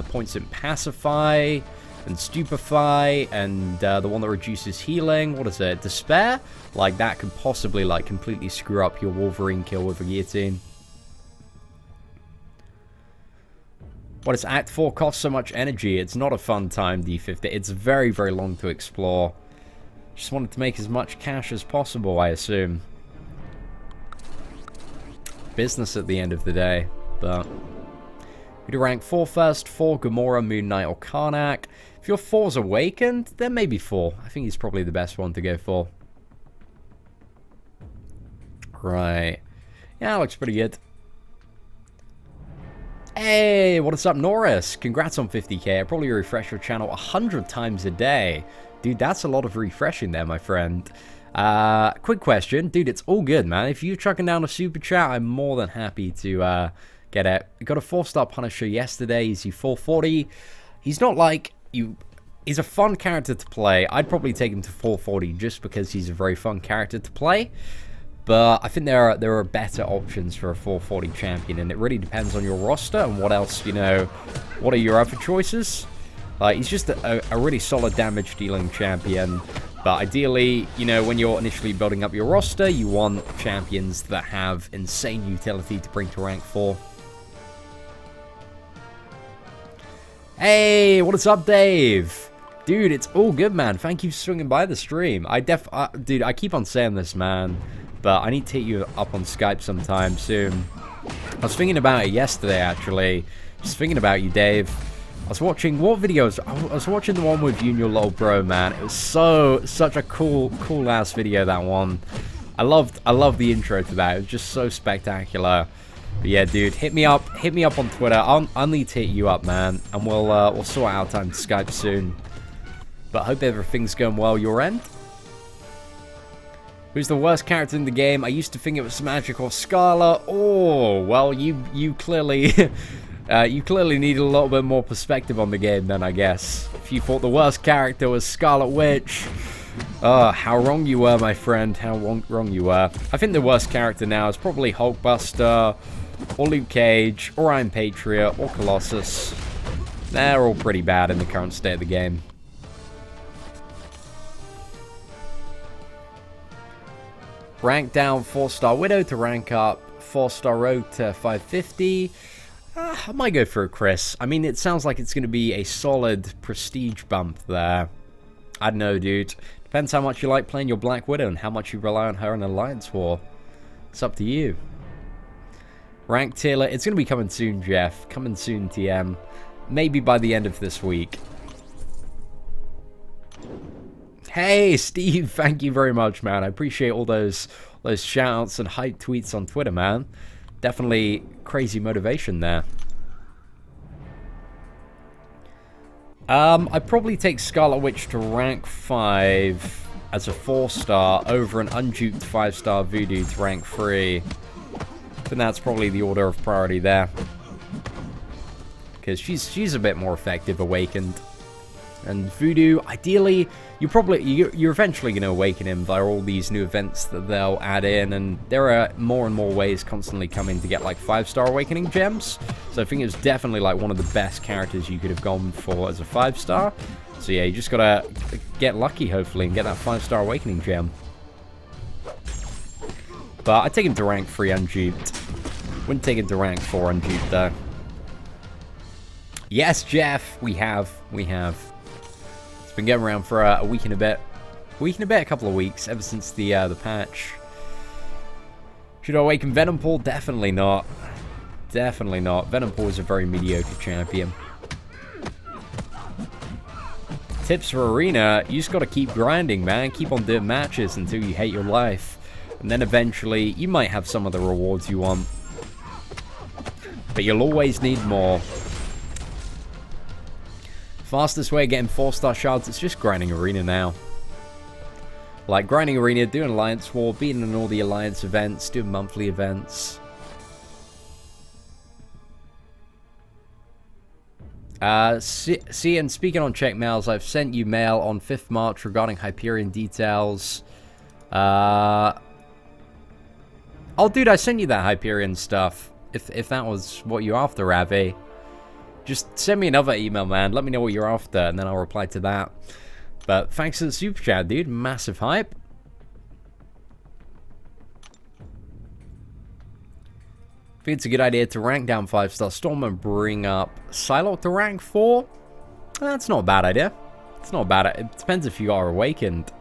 points in Pacify and Stupefy and the one that reduces healing, what is it, Despair? Like, that could possibly, like, completely screw up your Wolverine kill with a guillotine. What does Act 4 cost so much energy? It's not a fun time, D50. It's very, very long to explore. Just wanted to make as much cash as possible, I assume. Business at the end of the day, but... we do rank 4 first. 4, Gamora, Moon Knight, or Karnak. If your 4's Awakened, then maybe 4. I think he's probably the best one to go for. Right. Yeah, looks pretty good. Hey, what is up, Norris? Congrats on 50k. I probably refresh your channel 100 times a day. Dude, that's a lot of refreshing there, my friend. Quick question. Dude, it's all good, man. If you're chucking down a super chat, I'm more than happy to get it. Got a 4-star Punisher yesterday. He's 440. He's not like you. He's a fun character to play. I'd probably take him to 440 just because he's a very fun character to play. But I think there are better options for a 440 champion, and it really depends on your roster and what else, you know, what are your other choices. Like, he's just a really solid damage dealing champion, but ideally, you know, when you're initially building up your roster, you want champions that have insane utility to bring to rank 4. Hey, what is up, Dave? Dude, it's all good, man. Thank you for swinging by the stream. Dude, I keep on saying this, man, but I need to hit you up on Skype sometime soon. I was thinking about it yesterday, actually. Just thinking about you, Dave. I was watching, what videos? I was watching the one with you and your little bro, man. It was such a cool ass video, that one. I love the intro to that. It was just so spectacular. But yeah, dude, hit me up on Twitter. I'll need to hit you up, man, and we'll sort out time to Skype soon. But I hope everything's going well your end. Who's the worst character in the game? I used to think it was Magic or Scarlet. Oh, well, you clearly you clearly need a little bit more perspective on the game then, I guess. If you thought the worst character was Scarlet Witch, how wrong you were, my friend. How wrong you were. I think the worst character now is probably Hulkbuster, or Luke Cage, or Iron Patriot, or Colossus. They're all pretty bad in the current state of the game. Rank down 4-star Widow to rank up 4-star Rogue to 550. I might go for a Chris. I mean, it sounds like it's going to be a solid prestige bump there. I don't know, dude. Depends how much you like playing your Black Widow and how much you rely on her in Alliance War. It's up to you. Rank tier, it's going to be coming soon, Jeff. Coming soon, TM. Maybe by the end of this week. Hey, Steve, thank you very much, man. I appreciate all those shout-outs and hype tweets on Twitter, man. Definitely crazy motivation there. I'd probably take Scarlet Witch to rank 5 as a 4-star over an unduped 5-star Voodoo to rank 3. I think that's probably the order of priority there. Because she's a bit more effective awakened. And Voodoo, ideally, you're eventually going to awaken him via all these new events that they'll add in, and there are more and more ways constantly coming to get like 5-star awakening gems. So I think it's definitely like one of the best characters you could have gone for as a 5-star. So yeah, you just gotta get lucky hopefully and get that 5-star awakening gem. But I'd take him to rank 3 unduped. Wouldn't take him to rank 4 unduped though. Yes, Jeff, we have. It's been going around for a week and a bit. A couple of weeks, ever since the patch. Should I awaken Venompool? Definitely not. Definitely not. Venompool is a very mediocre champion. Tips for Arena, you just gotta keep grinding, man. Keep on doing matches until you hate your life. And then eventually, you might have some of the rewards you want. But you'll always need more. Fastest way of getting 4-star shards, it's just grinding Arena now. Like grinding Arena, doing Alliance War, beating in all the Alliance events, doing monthly events. See, and speaking on check mails, I've sent you mail on 5th March regarding Hyperion details. Oh, dude, I sent you that Hyperion stuff. If that was what you're after, Ravi. just send me another email, man. Let me know what you're after, and then I'll reply to that. But thanks for the super chat, dude. Massive hype. I think it's a good idea to rank down 5-star Storm and bring up Psylocke to rank 4. That's not a bad idea. It's not bad. It depends if you are awakened.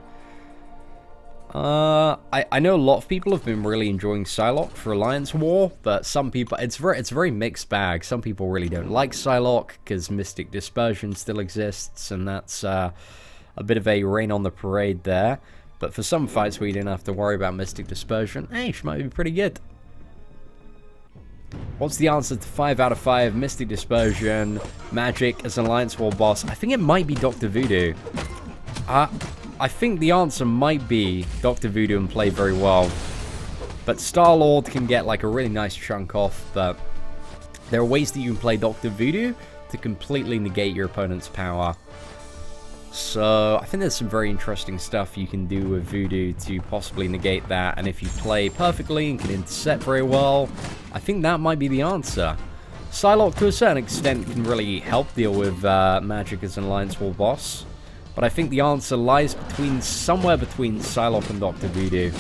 I know a lot of people have been really enjoying Psylocke for Alliance War, but some people, it's a very mixed bag. Some people really don't like Psylocke because Mystic Dispersion still exists, and that's a bit of a rain on the parade there. But for some fights where you don't have to worry about Mystic Dispersion, hey, she might be pretty good. What's the answer to 5 out of 5 Mystic Dispersion Magic as an Alliance War boss? I think it might be Dr. Voodoo. I think the answer might be Dr. Voodoo and play very well. But Star-Lord can get like a really nice chunk off, but there are ways that you can play Dr. Voodoo to completely negate your opponent's power. So I think there's some very interesting stuff you can do with Voodoo to possibly negate that, and if you play perfectly and can intercept very well, I think that might be the answer. Psylocke to a certain extent can really help deal with Magic as an Alliance War boss, but I think the answer lies somewhere between Psylocke and Dr. Voodoo.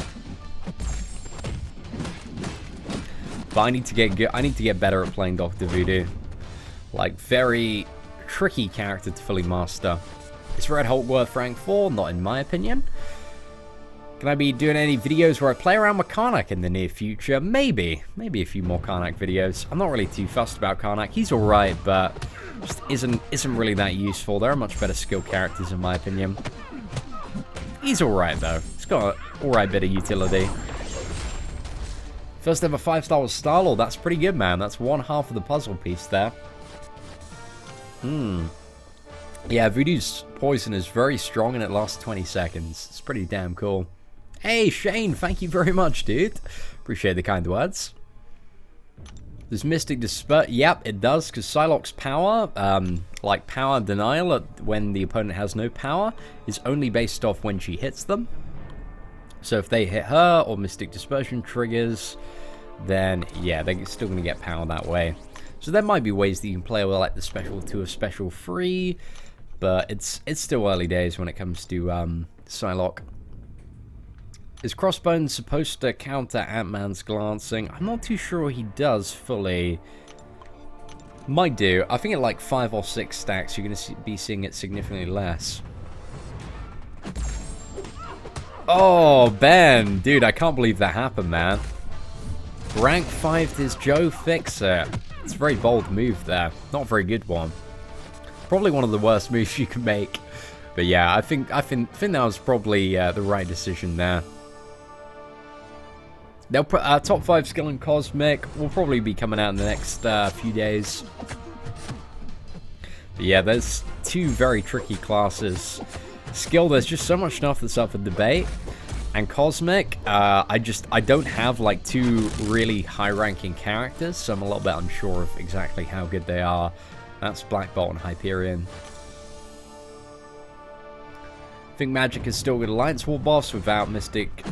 But I need to get good. I need to get better at playing Dr. Voodoo. Like, very tricky character to fully master. Is Red Hulk worth rank 4? Not in my opinion. Can I be doing any videos where I play around with Karnak in the near future? Maybe. Maybe a few more Karnak videos. I'm not really too fussed about Karnak. He's alright, but just isn't really that useful. There are much better skill characters in my opinion. He's alright though. He's got an alright bit of utility. First ever 5-star was Star-Lord. That's pretty good, man. That's one half of the puzzle piece there. Yeah, Voodoo's poison is very strong and it lasts 20 seconds. It's pretty damn cool. Hey, Shane, thank you very much, dude. Appreciate the kind words. Does Mystic Disperse? Yep, it does, because Psylocke's power, like power denial when the opponent has no power, is only based off when she hits them. So if they hit her or Mystic Dispersion triggers, then yeah, they're still going to get power that way. So there might be ways that you can play with like the Special 2 or Special 3, but it's still early days when it comes to Psylocke. Is Crossbones supposed to counter Ant-Man's glancing? I'm not too sure he does fully. Might do. I think at like 5 or 6 stacks you're going to be seeing it significantly less. Oh, Ben! Dude, I can't believe that happened, man. Rank 5 does Joe fix it? It's a very bold move there. Not a very good one. Probably one of the worst moves you can make. But yeah, I think that was probably the right decision there. They'll put top 5 skill in Cosmic will probably be coming out in the next few days. But yeah, there's 2 very tricky classes. Skill, there's just so much stuff that's up for debate. And Cosmic, I don't have like 2 really high-ranking characters, so I'm a little bit unsure of exactly how good they are. That's Black Bolt and Hyperion. I think Magic is still good Alliance War boss without Mystic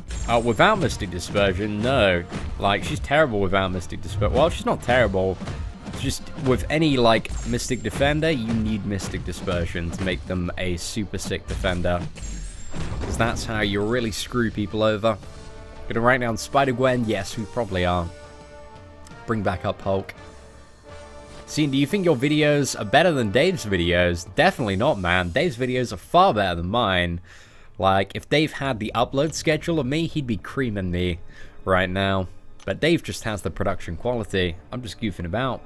Dispersion. No, like she's terrible without Mystic Dispersion. Well, she's not terrible. Just with any like Mystic Defender, you need Mystic Dispersion to make them a super sick defender. Because that's how you really screw people over. Gonna write down Spider-Gwen? Yes, we probably are. Bring back up Hulk. Sean, do you think your videos are better than Dave's videos? Definitely not, man. Dave's videos are far better than mine. Like, if Dave had the upload schedule of me, he'd be creaming me right now. But Dave just has the production quality. I'm just goofing about.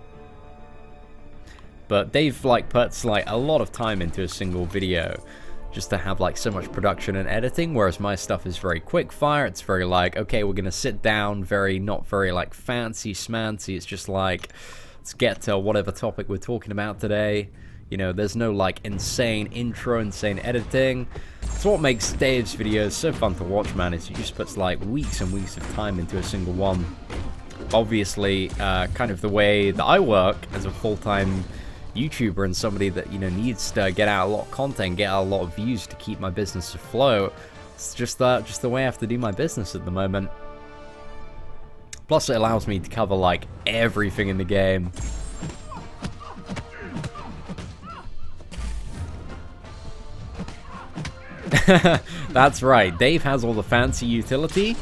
But Dave, like, puts, like, a lot of time into a single video. Just to have like so much production and editing, whereas my stuff is very quick fire. It's very like, okay, we're gonna sit down, not very like fancy smancy. It's just like, let's get to whatever topic we're talking about today. You know, there's no like insane intro, insane editing. It's what makes Dave's videos so fun to watch, man, is he just puts like weeks and weeks of time into a single one. Obviously, kind of the way that I work as a full-time YouTuber and somebody that, you know, needs to get out a lot of content, get out a lot of views to keep my business afloat. It's just the way I have to do my business at the moment. Plus, it allows me to cover like everything in the game. That's right. Dave has all the fancy utility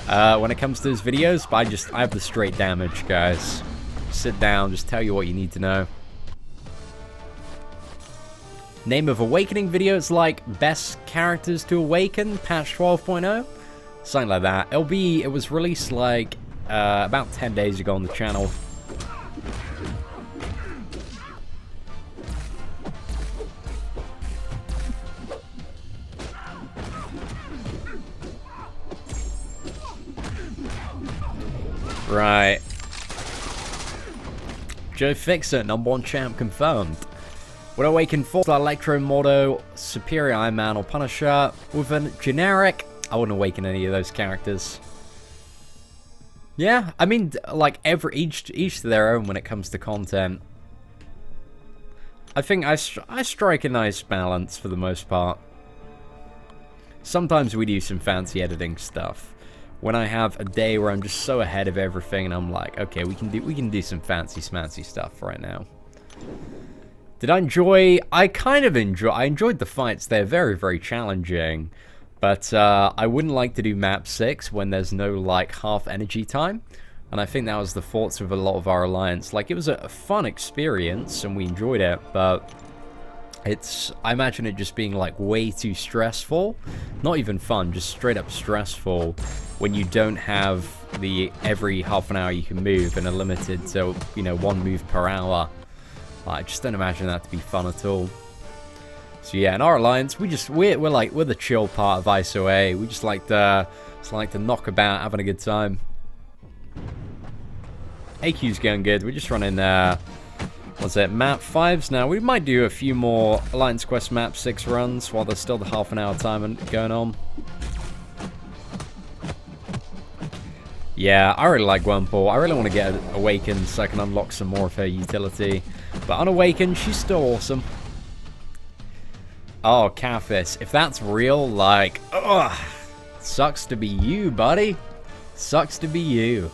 when it comes to his videos, but I have the straight damage, guys. Sit down, just tell you what you need to know. Name of Awakening videos like Best Characters to Awaken, patch 12.0. Something like that. It was released like about 10 days ago on the channel. Right. Joe Fixer, #1 champ confirmed. Would awaken 4-star Electro, Mordo, Superior Iron Man, or Punisher with a generic. I wouldn't awaken any of those characters. Yeah, I mean, like each to their own when it comes to content. I think I strike a nice balance for the most part. Sometimes we do some fancy editing stuff. When I have a day where I'm just so ahead of everything, and I'm like, okay, we can do some fancy smancy stuff right now. Did I enjoy? I enjoyed the fights. They're very, very challenging. But I wouldn't like to do map 6 when there's no, like, half energy time. And I think that was the thoughts of a lot of our alliance. Like, it was a fun experience, and we enjoyed it, but I imagine it just being, like, way too stressful. Not even fun, just straight up stressful when you don't have every half an hour you can move and are limited to, you know, 1 move per hour. I just don't imagine that to be fun at all. So yeah, in our alliance, we're the chill part of ISO-A. We just like to knock about, having a good time. AQ's going good. We're just running what's it, map 5s now. We might do a few more Alliance Quest map 6 runs while there's still the half an hour time going on. Yeah, I really like Wurmple. I really want to get Awakened so I can unlock some more of her utility. But Unawakened, she's still awesome. Oh, Cafis. If that's real, like, ugh. Sucks to be you, buddy. Sucks to be you.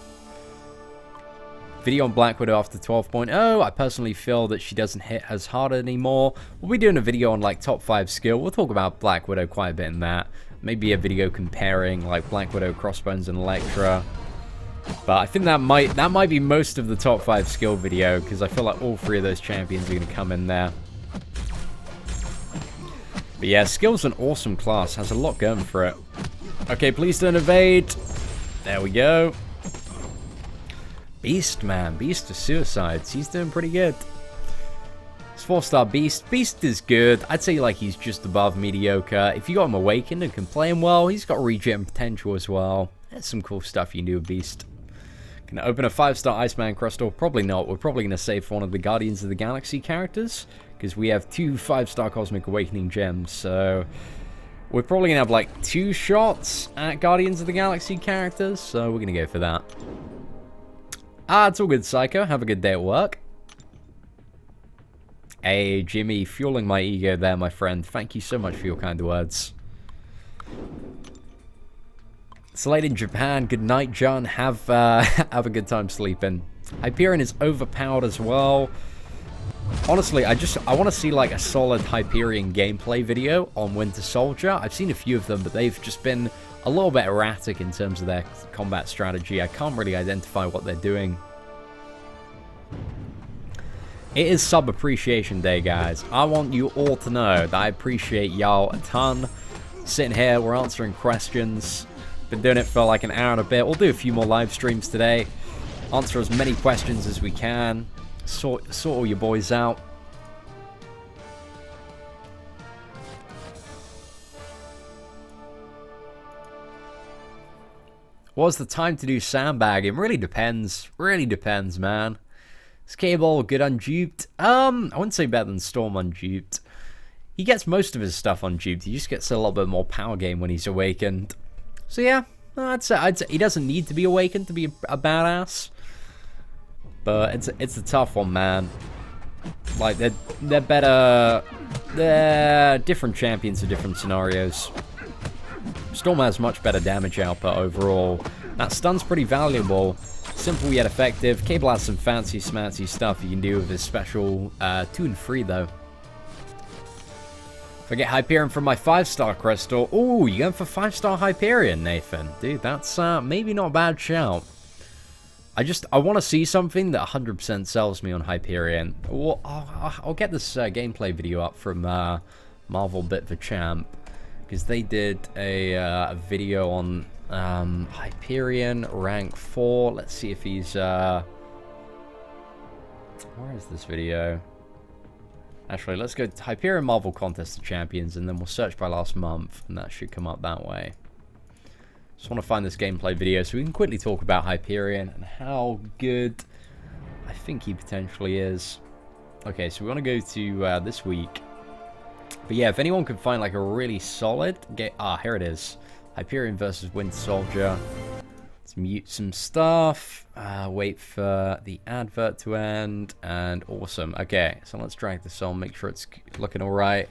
Video on Black Widow after 12.0. I personally feel that she doesn't hit as hard anymore. We'll be doing a video on, like, top 5 skill. We'll talk about Black Widow quite a bit in that. Maybe a video comparing, like, Black Widow, Crossbones, and Elektra. But I think that might be most of the top 5 skill video, because I feel like all 3 of those champions are going to come in there. But yeah, skill's an awesome class, has a lot going for it. Okay, please don't evade. There we go. Beast, man. Beast of Suicides. He's doing pretty good. It's 4-star Beast. Beast is good. I'd say like he's just above mediocre. If you got him Awakened and can play him well, he's got regen potential as well. There's some cool stuff you can do with Beast. Gonna open a 5-star Iceman Crystal? Probably not. We're probably gonna save for one of the Guardians of the Galaxy characters, because we have 2 5-star Cosmic Awakening gems, so we're probably gonna have like 2 shots at Guardians of the Galaxy characters, so we're gonna go for that. It's all good, Psycho. Have a good day at work. Hey, Jimmy, fueling my ego there, my friend. Thank you so much for your kind words. It's late in Japan. Good night, John. Have a good time sleeping. Hyperion is overpowered as well. Honestly, I want to see like a solid Hyperion gameplay video on Winter Soldier. I've seen a few of them, but they've just been a little bit erratic in terms of their combat strategy. I can't really identify what they're doing. It is Sub Appreciation Day, guys. I want you all to know that I appreciate y'all a ton. Sitting here, we're answering questions. Been doing it for like an hour and a bit. We'll do a few more live streams today. Answer as many questions as we can. Sort all your boys out. What's the time to do sandbagging? Really depends. Really depends, man. Is Cable good unduped? I wouldn't say better than Storm unduped. He gets most of his stuff unduped. He just gets a little bit more power game when he's awakened. So yeah, I'd say he doesn't need to be awakened to be a badass. But it's a tough one, man. Like they're better. They're different champions for different scenarios. Storm has much better damage output overall. That stun's pretty valuable. Simple yet effective. Cable has some fancy smancy stuff you can do with his special 2 and 3 though. If I get Hyperion from my 5-star crystal... Ooh, you're going for 5-star Hyperion, Nathan. Dude, that's maybe not a bad shout. I want to see something that 100% sells me on Hyperion. Well, I'll get this gameplay video up from Marvel Bit for Champ, because they did a video on Hyperion rank 4. Let's see if he's... Where is this video? Actually, let's go to Hyperion Marvel Contest of Champions, and then we'll search by last month, and that should come up that way. Just want to find this gameplay video so we can quickly talk about Hyperion and how good I think he potentially is. Okay, so we want to go to this week. But yeah, if anyone can find like a really solid game... Ah, here it is. Hyperion versus Winter Soldier. Let's mute some stuff. Wait for the advert to end. And awesome. Okay, so let's drag this on. Make sure it's looking alright.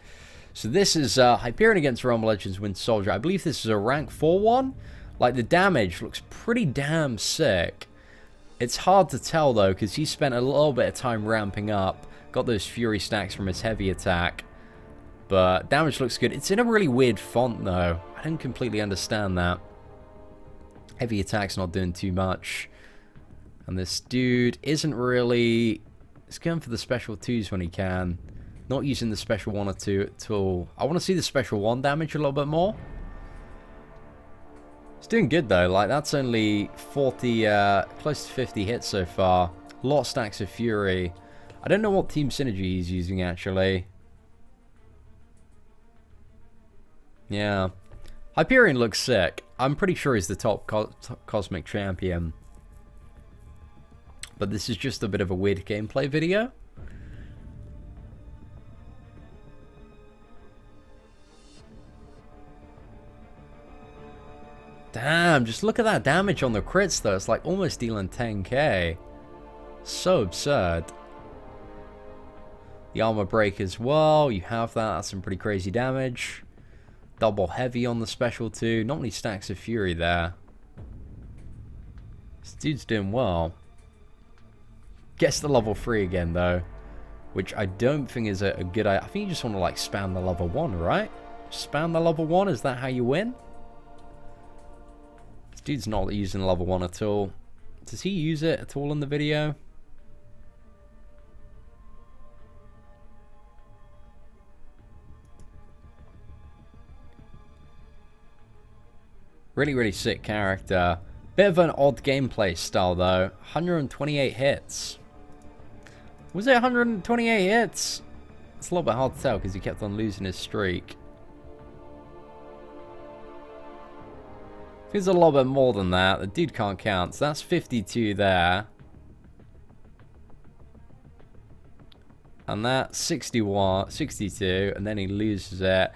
So this is Hyperion against Realm of Legends Winter Soldier. I believe this is a rank 4 one. Like, the damage looks pretty damn sick. It's hard to tell, though, because he spent a little bit of time ramping up. Got those Fury stacks from his heavy attack. But damage looks good. It's in a really weird font, though. I don't completely understand that. Heavy attack's not doing too much. And this dude isn't really... He's going for the special 2s when he can. Not using the special 1 or 2 at all. I want to see the special 1 damage a little bit more. It's doing good, though. Like, that's only 40, close to 50 hits so far. A lot of stacks of Fury. I don't know what Team Synergy he's using, actually. Yeah. Hyperion looks sick. I'm pretty sure he's the top Cosmic Champion. But this is just a bit of a weird gameplay video. Damn, just look at that damage on the crits, though. It's like almost dealing 10k. So absurd. The armor break as well. You have that. That's some pretty crazy damage. Double heavy on the special 2. Not many stacks of Fury there. This dude's doing well. Gets the level 3 again, though. Which I don't think is a good idea. I think you just want to, like, spam the level 1, right? Spam the level 1? Is that how you win? This dude's not using level 1 at all. Does he use it at all in the video? Really, really sick character. Bit of an odd gameplay style, though. 128 hits. Was it 128 hits? It's a little bit hard to tell because he kept on losing his streak. I think it's a little bit more than that. The dude can't count. So that's 52 there. And that's 61, 62. And then he loses it.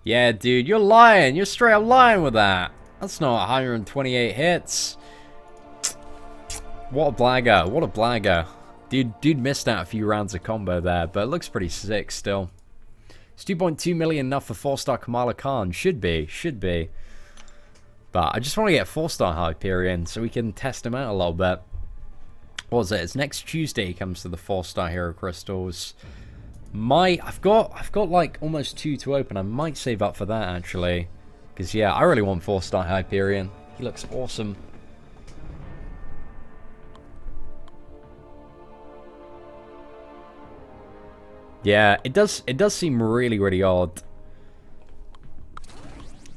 Yeah, dude, you're lying. You're straight up lying with that. That's not 128 hits. What a blagger. What a blagger. Dude missed out a few rounds of combo there, but it looks pretty sick still. It's 2.2 million enough for 4-star Kamala Khan. Should be. But I just want to get 4-star Hyperion so we can test him out a little bit. What was it? It's next Tuesday he comes to the 4-star Hero Crystals. I've got like almost 2 to open. I might save up for that actually. Because yeah, I really want 4-star Hyperion. He looks awesome. Yeah, it does seem really, really odd.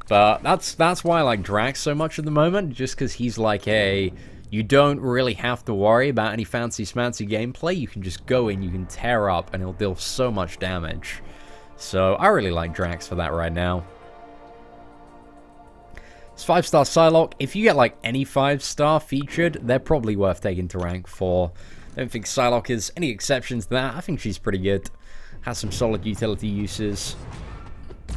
But that's why I like Drax so much at the moment, just because he's like you don't really have to worry about any fancy smancy gameplay. You can just go in, you can tear up, and he'll deal so much damage. So I really like Drax for that right now. It's 5-star Psylocke. If you get like any 5-star featured, they're probably worth taking to rank 4. I don't think Psylocke is any exceptions to that. I think she's pretty good. Has some solid utility uses.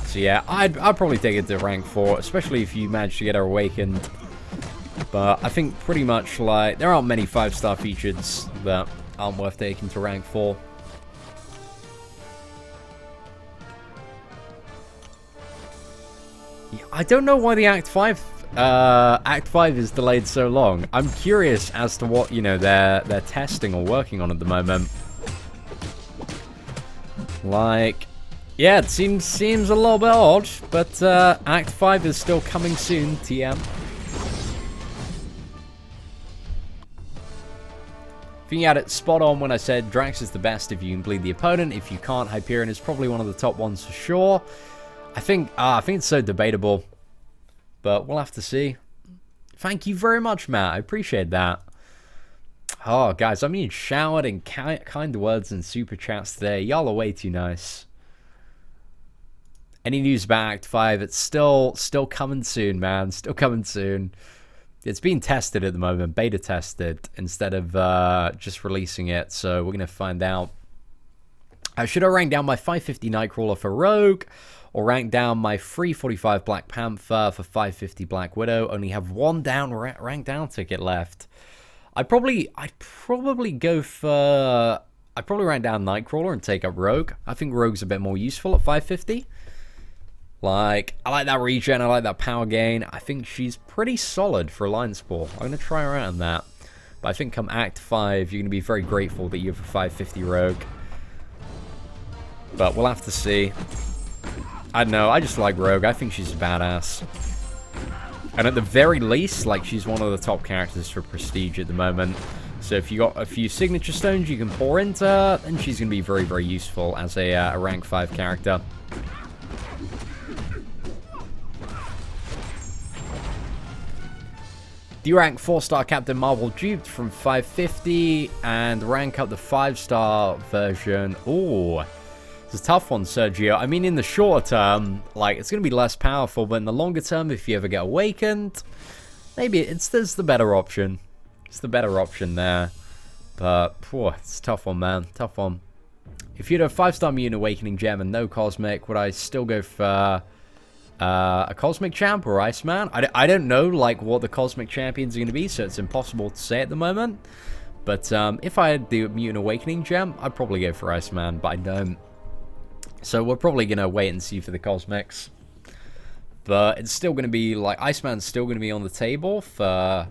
So yeah, I'd probably take it to rank 4, especially if you manage to get her awakened. But I think pretty much like there aren't many 5-star features that aren't worth taking to rank 4. Yeah, I don't know why the Act 5 is delayed so long. I'm curious as to what, you know, they're testing or working on at the moment. Like, Yeah, it seems a little bit odd, but Act 5 is still coming soon, TM. I think you had it spot on when I said Drax is the best if you can bleed the opponent. If you can't, Hyperion is probably one of the top ones for sure. I think it's so debatable, but we'll have to see. Thank you very much, Matt. I appreciate that. Oh, guys, I'm being showered in kind words and super chats today. Y'all are way too nice. Any news about Act 5? It's still coming soon, man. Still coming soon. It's being tested at the moment, beta tested, instead of just releasing it. So we're going to find out. Should I rank down my 550 Nightcrawler for Rogue, or rank down my 345 Black Panther for 550 Black Widow? Only have one rank down ticket left. I'd probably go for... I'd probably rank down Nightcrawler and take up Rogue. I think Rogue's a bit more useful at 550. Like, I like that regen, I like that power gain. I think she's pretty solid for Alliance Ball. I'm going to try her out on that. But I think come Act 5, you're going to be very grateful that you have a 550 Rogue. But we'll have to see. I don't know, I just like Rogue. I think she's a badass. And at the very least, like, she's one of the top characters for Prestige at the moment. So if you got a few signature stones you can pour into her, then she's going to be very, very useful as a rank 5 character. Do you rank 4-star Captain Marvel duped from 550 and rank up the 5-star version? Ooh, it's a tough one, Sergio. I mean, in the shorter term, like, it's going to be less powerful, but in the longer term, if you ever get awakened, maybe there's the better option. It's the better option there. But, it's a tough one, man. Tough one. If you had a 5-star Mutant Awakening Gem and no Cosmic, would I still go for... a Cosmic Champ or Iceman? I don't know, like, what the Cosmic Champions are going to be, so it's impossible to say at the moment. But if I had the Mutant Awakening Gem, I'd probably go for Iceman, but I don't. So we're probably going to wait and see for the Cosmics. But it's still going to be, like, Iceman's still going to be on the table for,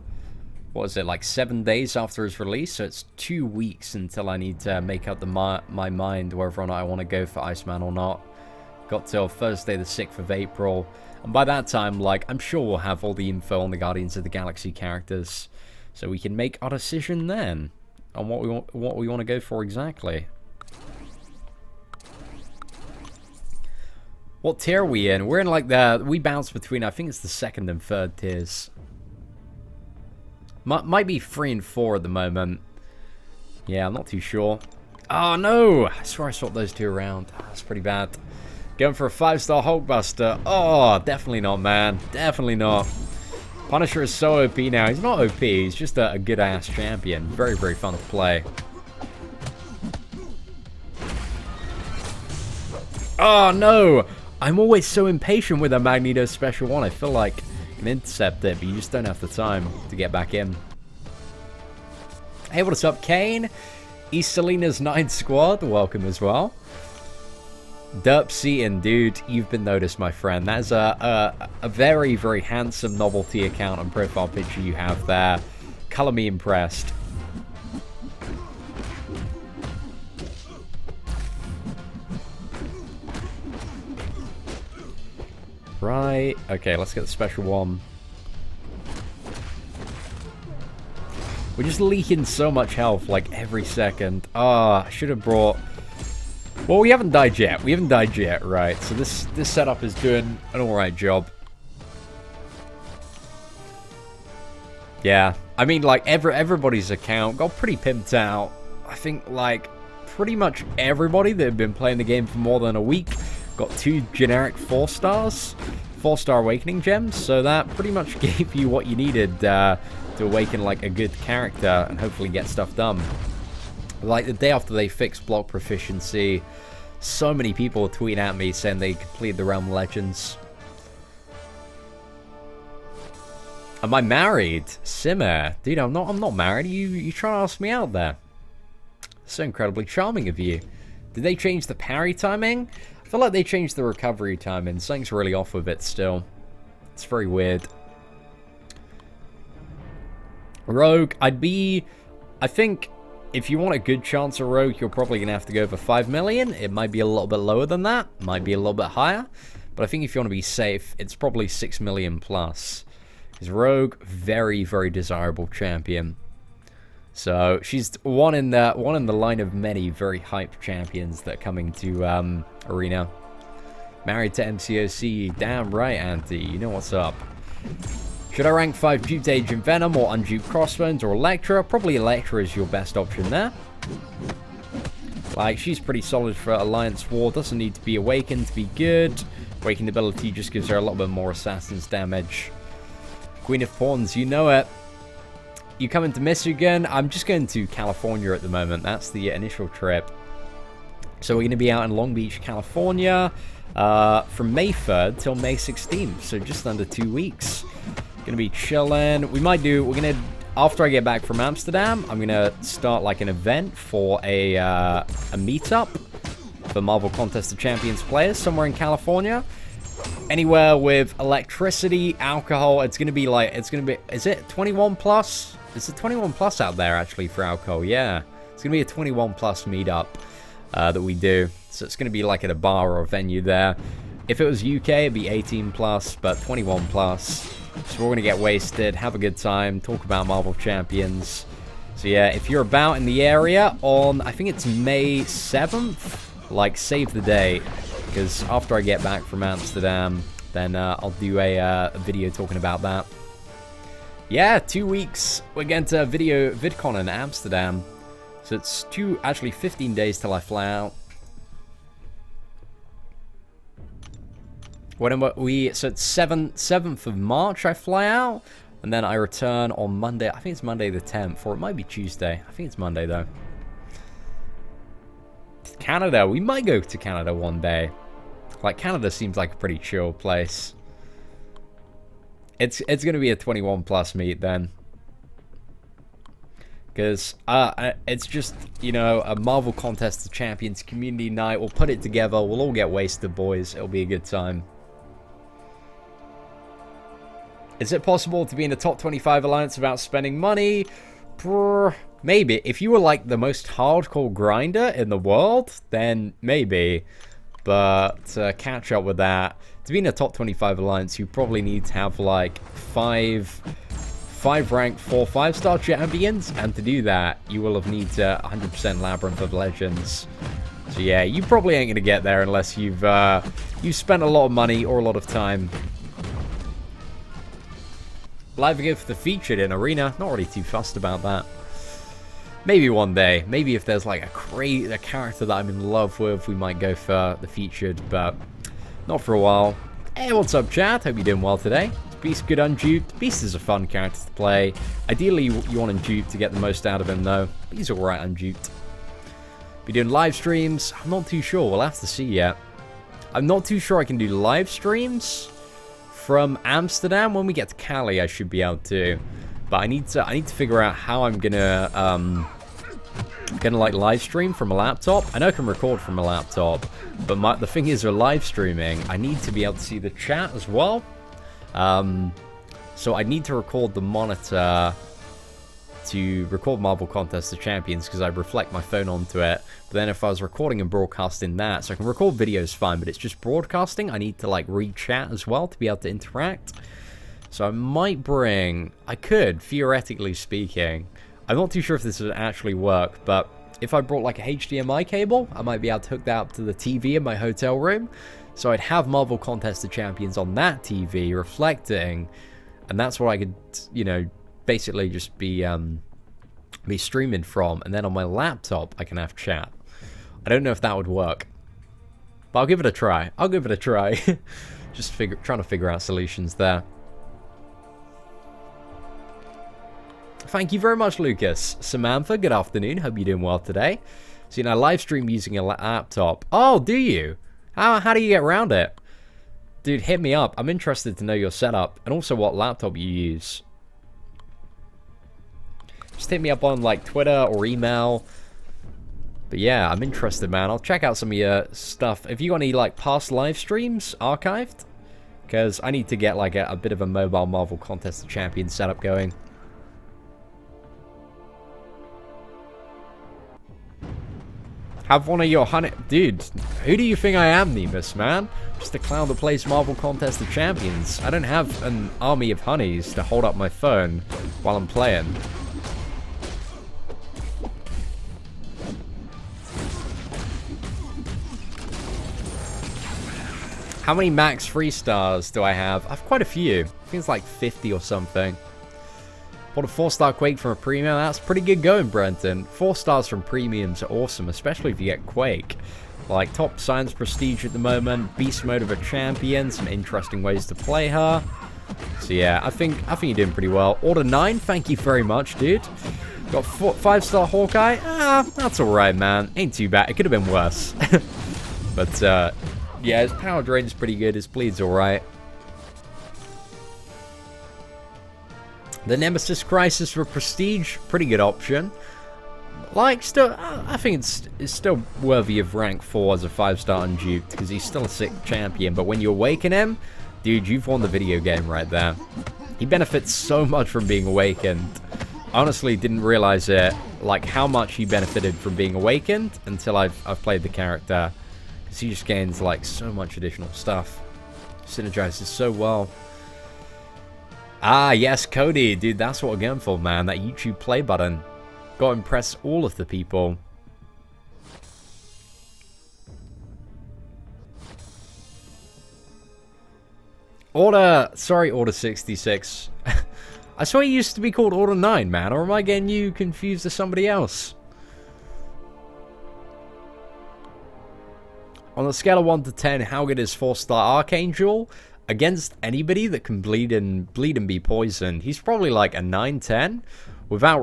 what is it, like 7 days after his release? So it's 2 weeks until I need to make up my mind whether or not I want to go for Iceman or not. Got till Thursday the 6th of April, and by that time, like, I'm sure we'll have all the info on the Guardians of the Galaxy characters, so we can make our decision then on what we want to go for exactly. What tier are we in? We're in, like, we bounce between, I think it's the 2nd and 3rd tiers. Might be 3 and 4 at the moment. Yeah, I'm not too sure. Oh no! I swear I swapped those two around. That's pretty bad. Going for a 5-star Hulkbuster. Oh, definitely not, man. Definitely not. Punisher is so OP now. He's not OP. He's just a good-ass champion. Very, very fun to play. Oh, no. I'm always so impatient with a Magneto Special 1. I feel like I can intercept it, but you just don't have the time to get back in. Hey, what's up, Kane? East Selena's 9 Squad. Welcome as well. Derp Seaton, dude, you've been noticed, my friend. That's a very, very handsome novelty account and profile picture you have there. Color me impressed. Right. Okay, let's get the special one. We're just leaking so much health, like, every second. Ah, I should have brought... Well, we haven't died yet. We haven't died yet, right. So this setup is doing an alright job. Yeah. I mean, like, everybody's account got pretty pimped out. I think, like, pretty much everybody that have been playing the game for more than a week got 2 generic 4-stars. 4-star Awakening Gems. So that pretty much gave you what you needed to awaken, like, a good character and hopefully get stuff done. Like, the day after they fixed block proficiency, so many people were tweeting at me saying they completed the Realm Legends. Am I married? Simmer. Dude, I'm not married. You trying to ask me out there? So incredibly charming of you. Did they change the parry timing? I feel like they changed the recovery timing. Something's really off with it still. It's very weird. Rogue, I think if you want a good chance of Rogue, you're probably going to have to go for 5 million. It might be a little bit lower than that. Might be a little bit higher. But I think if you want to be safe, it's probably 6 million plus. Because Rogue, very, very desirable champion. So she's one in the line of many very hyped champions that are coming to Arena. Married to MCOC, damn right, Auntie. You know what's up. Should I rank 5 duped Agent Venom or unduped Crossbones or Electra? Probably Electra is your best option there. Like, she's pretty solid for Alliance War. Doesn't need to be awakened to be good. Awakened ability just gives her a little bit more Assassin's damage. Queen of Pawns, you know it. You coming to Michigan? I'm just going to California at the moment. That's the initial trip. So we're going to be out in Long Beach, California from May 3rd till May 16th. So just under 2 weeks. Gonna be chilling. We're gonna, after I get back from Amsterdam, I'm gonna start like an event for a meetup for Marvel Contest of Champions players somewhere in California. Anywhere with electricity, alcohol. It's gonna be like, is it 21 plus? Is it 21 plus out there actually for alcohol? Yeah. It's gonna be a 21 plus meetup that we do. So it's gonna be like at a bar or a venue there. If it was UK, it'd be 18 plus, but 21 plus. So we're going to get wasted, have a good time, talk about Marvel Champions. So yeah, if you're about in the area on, I think it's May 7th, like save the date. Because after I get back from Amsterdam, then I'll do a video talking about that. Yeah, 2 weeks. We're going to VidCon in Amsterdam. So it's actually 15 days till I fly out. So it's 7th of March I fly out, and then I return on Monday. I think it's Monday the 10th, or it might be Tuesday. I think it's Monday though. Canada, we might go to Canada one day. Like, Canada seems like a pretty chill place. It's gonna be a 21 plus meet then. Because it's just, you know, a Marvel Contest of Champions community night. We'll put it together. We'll all get wasted, boys. It'll be a good time. Is it possible to be in the top 25 alliance without spending money? Maybe. If you were like the most hardcore grinder in the world, then maybe. But to catch up with that, to be in the top 25 alliance, you probably need to have like 5 ranked 4 5-star champions, and to do that, you will have need to 100% Labyrinth of Legends. So yeah, you probably ain't gonna get there unless you've spent a lot of money or a lot of time. Live again for the featured in Arena. Not really too fussed about that. Maybe one day. Maybe if there's like a character that I'm in love with, we might go for the featured, but not for a while. Hey, what's up, chat? Hope you're doing well today. Beast good unduped. Beast is a fun character to play. Ideally, you want unduped to get the most out of him, though. But he's alright unduped. Be doing live streams. I'm not too sure. We'll have to see yet. I'm not too sure I can do live streams from Amsterdam. When we get to Cali, I should be able to. But I need to figure out how I'm gonna like live stream from a laptop. I know I can record from a laptop, but the thing is, with live streaming, I need to be able to see the chat as well. So I need to record the monitor to record Marvel Contest of Champions, because I reflect my phone onto it. But then if I was recording and broadcasting that, so I can record videos fine, but it's just broadcasting, I need to like read chat as well to be able to interact. So I might I could, theoretically speaking, I'm not too sure if this would actually work, but if I brought like a HDMI cable, I might be able to hook that up to the TV in my hotel room. So I'd have Marvel Contest of Champions on that TV reflecting, and that's what I could, you know, basically just be streaming from, and then on my laptop I can have chat. I don't know if that would work, but I'll give it a try. Just trying to figure out solutions there. Thank you very much, Lucas. Samantha, good afternoon. Hope you're doing well today. So, you know, live stream using a laptop. Oh, do you? How do you get around it? Dude, hit me up. I'm interested to know your setup and also what laptop you use. Just hit me up on like Twitter or email. But yeah, I'm interested, man. I'll check out some of your stuff. If you got any like past live streams archived, because I need to get like a bit of a mobile Marvel Contest of Champions setup going. Have one of your honey... Dude, who do you think I am, Nemus, man? Just a clown that plays Marvel Contest of Champions. I don't have an army of honeys to hold up my phone while I'm playing. How many max 3 stars do I have? I have quite a few. I think it's like 50 or something. Bought a 4-star Quake from a premium. That's pretty good going, Brenton. 4 stars from premiums are awesome, especially if you get Quake. Like, top science prestige at the moment. Beast mode of a champion. Some interesting ways to play her. So yeah, I think you're doing pretty well. Order 9, thank you very much, dude. Got 5-star Hawkeye. That's alright, man. Ain't too bad. It could have been worse. But, yeah, his power drain's pretty good. His bleed's alright. The Nemesis Crisis for Prestige, pretty good option. Like, still, I think it's still worthy of rank 4 as a 5-star unduped, because he's still a sick champion. But when you awaken him, dude, you've won the video game right there. He benefits so much from being awakened. Honestly, didn't realize it, like, how much he benefited from being awakened until I've played the character. Because he just gains, like, so much additional stuff. Synergizes so well. Ah, yes, Cody. Dude, that's what we're going for, man. That YouTube play button. Got to impress all of the people. Order 66. I swear it used to be called Order 9, man. Or am I getting you confused with somebody else? On a scale of 1 to 10, how good is 4-star Archangel? Against anybody that can bleed and be poisoned, he's probably like a 9-10.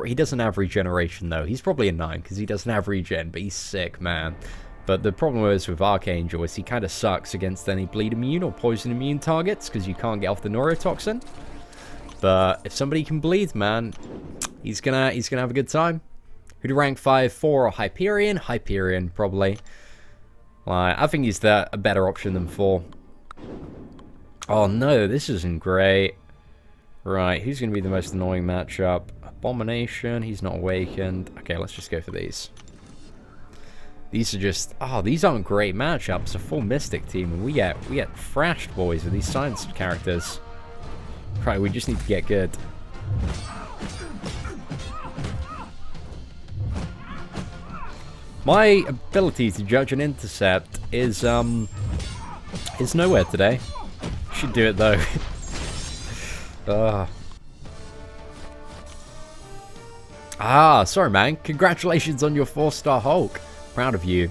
He doesn't have regeneration though. He's probably a 9 because he doesn't have regen, but he's sick, man. But the problem is with Archangel is he kind of sucks against any bleed immune or poison immune targets because you can't get off the neurotoxin. But if somebody can bleed, man, he's gonna have a good time. Who to rank 5 for? Hyperion? Hyperion, probably. Like, I think he's a better option than 4. Oh no, this isn't great. Right, who's going to be the most annoying matchup? Abomination, he's not awakened. Okay, let's just go for these. These are just... Oh, these aren't great matchups. A full Mystic team, and we get thrashed, boys, with these science characters. Right, we just need to get good. My ability to judge an intercept is nowhere today. Should do it though. Sorry man. Congratulations on your 4-star Hulk. Proud of you.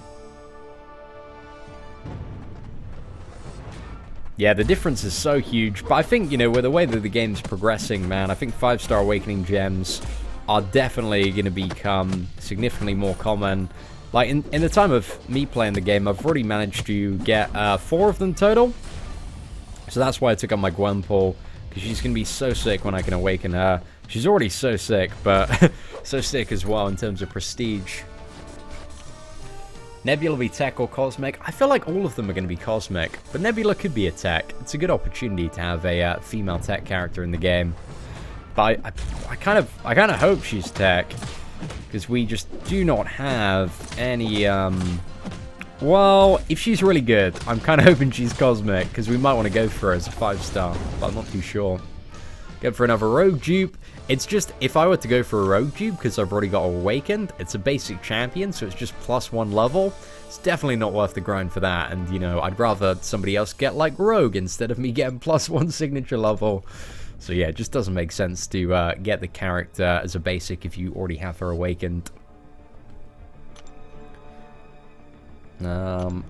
Yeah, the difference is so huge. But I think, you know, with the way that the game's progressing, man, I think 5-star Awakening gems are definitely going to become significantly more common. Like, in the time of me playing the game, I've already managed to get 4 of them total. So that's why I took on my Gwenpool, because she's going to be so sick when I can awaken her. She's already so sick, but so sick as well in terms of prestige. Nebula be tech or cosmic? I feel like all of them are going to be cosmic, but Nebula could be a tech. It's a good opportunity to have a female tech character in the game. But I kind of hope she's tech, because we just do not have any... Well, if she's really good, I'm kind of hoping she's cosmic, because we might want to go for her as a 5-star, but I'm not too sure. Go for another rogue dupe. It's just, if I were to go for a rogue dupe, because I've already got awakened, it's a basic champion, so it's just +1 level. It's definitely not worth the grind for that, and, you know, I'd rather somebody else get, like, rogue, instead of me getting +1 signature level. So yeah, it just doesn't make sense to get the character as a basic if you already have her awakened.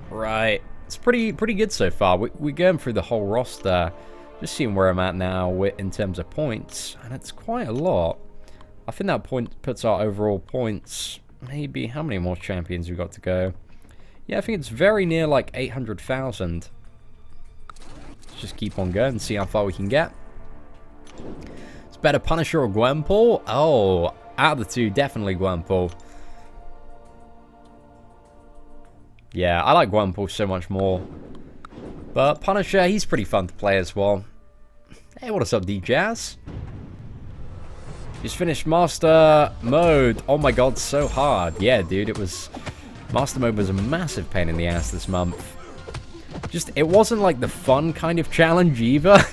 Right. It's pretty good so far. We're going through the whole roster. Just seeing where I'm at now in terms of points. And it's quite a lot. I think that point puts our overall points... Maybe... How many more champions we got to go? Yeah, I think it's very near, like, 800,000. Let's just keep on going and see how far we can get. It's better Punisher or Gwenpool? Oh, out of the two, definitely Gwenpool. Yeah, I like Gwenpool so much more. But Punisher, he's pretty fun to play as well. Hey, what's up, D-Jazz? Just finished Master Mode. Oh my god, so hard. Yeah, dude, it was Master Mode was a massive pain in the ass this month. Just, it wasn't like the fun kind of challenge either.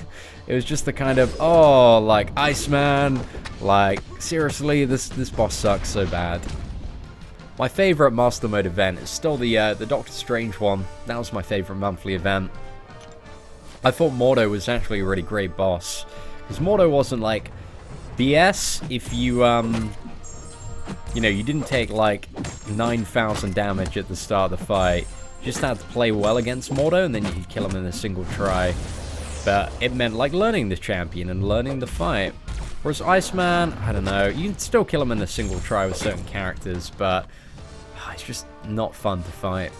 It was just the kind of, oh, like, Iceman, like, seriously, this boss sucks so bad. My favorite Master Mode event is still the Doctor Strange one. That was my favorite monthly event. I thought Mordo was actually a really great boss. Because Mordo wasn't, like, BS if you, you know, you didn't take, like, 9,000 damage at the start of the fight. You just had to play well against Mordo, and then you could kill him in a single try. But it meant, like, learning the champion and learning the fight. Whereas Iceman, I don't know, you can still kill him in a single try with certain characters, but it's just not fun to fight.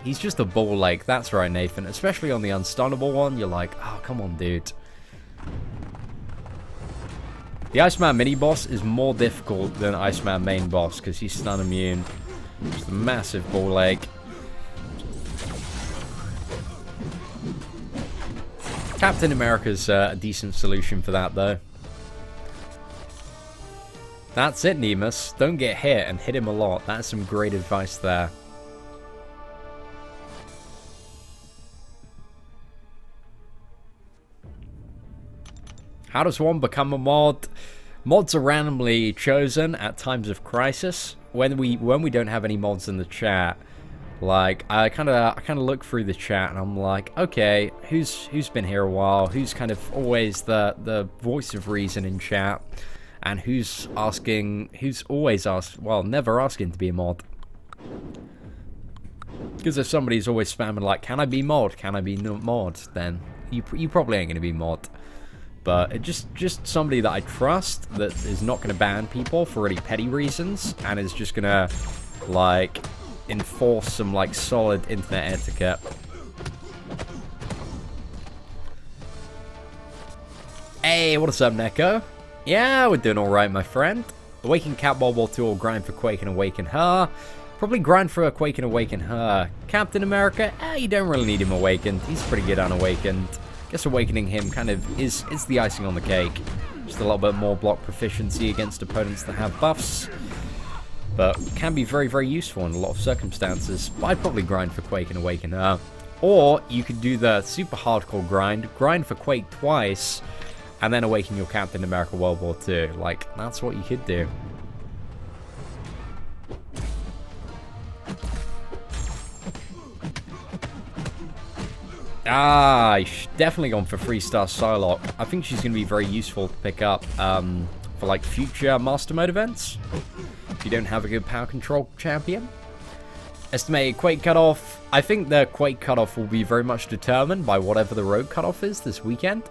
He's just a ball like, that's right, Nathan. Especially on the unstunnable one, you're like, oh, come on, dude. The Iceman mini-boss is more difficult than Iceman main boss, because he's stun immune. Just a massive ball leg. Captain America's a decent solution for that, though. That's it, Nemus. Don't get hit, and hit him a lot. That's some great advice there. How does one become a mod? Mods are randomly chosen at times of crisis. When we don't have any mods in the chat, like I kind of look through the chat and I'm like, okay, who's been here a while? Who's kind of always the voice of reason in chat, and who's always asked, well, never asking to be a mod. Because if somebody's always spamming like, can I be mod? Can I be mod? Then you probably ain't gonna be mod. But it just somebody that I trust that is not going to ban people for really petty reasons and is just going to, like, enforce some, like, solid internet etiquette. Hey, what's up, Neko? Yeah, we're doing alright, my friend. Awaken Cat World War II or grind for Quake and Awaken her. Probably grind for a Quake and Awaken her. Captain America, you don't really need him awakened. He's pretty good unawakened. Guess awakening him kind of is the icing on the cake. Just a little bit more block proficiency against opponents that have buffs. But can be very, very useful in a lot of circumstances. But I'd probably grind for Quake and Awaken her. Or you could do the super hardcore grind for Quake twice, and then awaken your Captain America World War II. Like, that's what you could do. Definitely gone for 3-star Psylocke. I think she's going to be very useful to pick up for like future Master Mode events. If you don't have a good power control champion. Estimated Quake cutoff. I think the Quake cutoff will be very much determined by whatever the Rogue cutoff is this weekend.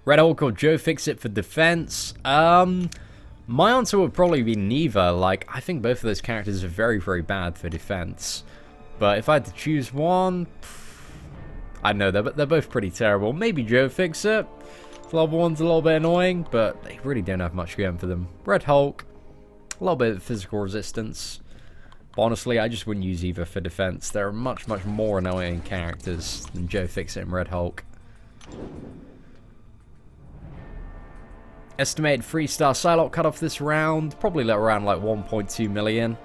Red Hulk or Joe Fixit for defense. My answer would probably be neither. Like, I think both of those characters are very, very bad for defense. But if I had to choose one, I know they're both pretty terrible. Maybe Joe Fixit. The other one's a little bit annoying, but they really don't have much going for them. Red Hulk, a little bit of physical resistance. But honestly, I just wouldn't use either for defense. There are much, much more annoying characters than Joe Fixit and Red Hulk. Estimated 3-star Psylocke cutoff this round, probably around like 1.2 million.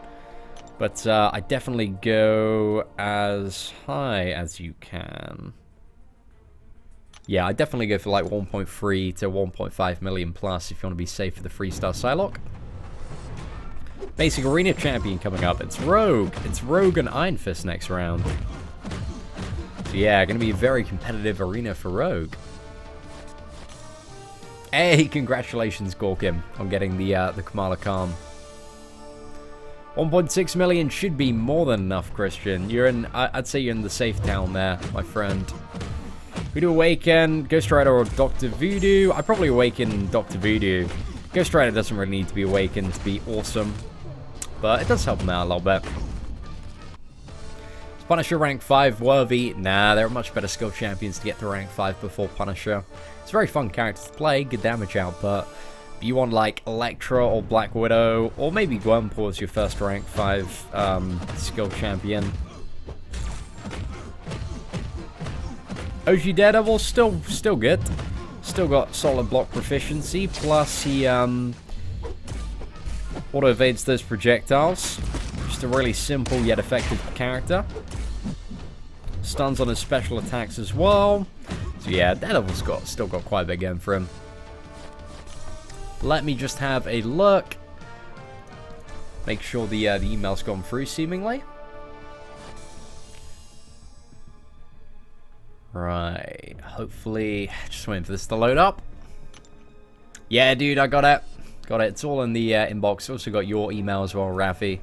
But I definitely go as high as you can. Yeah, I definitely go for like 1.3 to 1.5 million plus if you want to be safe for the 3-star Psylocke. Basic Arena Champion coming up. It's Rogue. It's Rogue and Iron Fist next round. So yeah, going to be a very competitive arena for Rogue. Hey, congratulations, Gorkin, on getting the Kamala Khan. 1.6 million should be more than enough, Christian. You're in, I'd say you're in the safe town there, my friend. Voodoo Awaken, Ghost Rider or Dr. Voodoo. I'd probably awaken Dr. Voodoo. Ghost Rider doesn't really need to be awakened to be awesome, but it does help him out a little bit. Is Punisher rank 5 worthy? Nah, there are much better skill champions to get to rank 5 before Punisher. It's a very fun character to play, good damage output. But you want like Elektra or Black Widow, or maybe Gwenpool as your first rank 5 skill champion. OG Daredevil, still good. Still got solid block proficiency, plus he Auto evades those projectiles. Just a really simple yet effective character. Stuns on his special attacks as well. So yeah, Daredevil's still got quite a bit going for him. Let me just have a look. Make sure the email's gone through, seemingly. Right. Hopefully, just waiting for this to load up. Yeah, dude, I got it. Got it. It's all in the inbox. Also got your email as well, Rafi.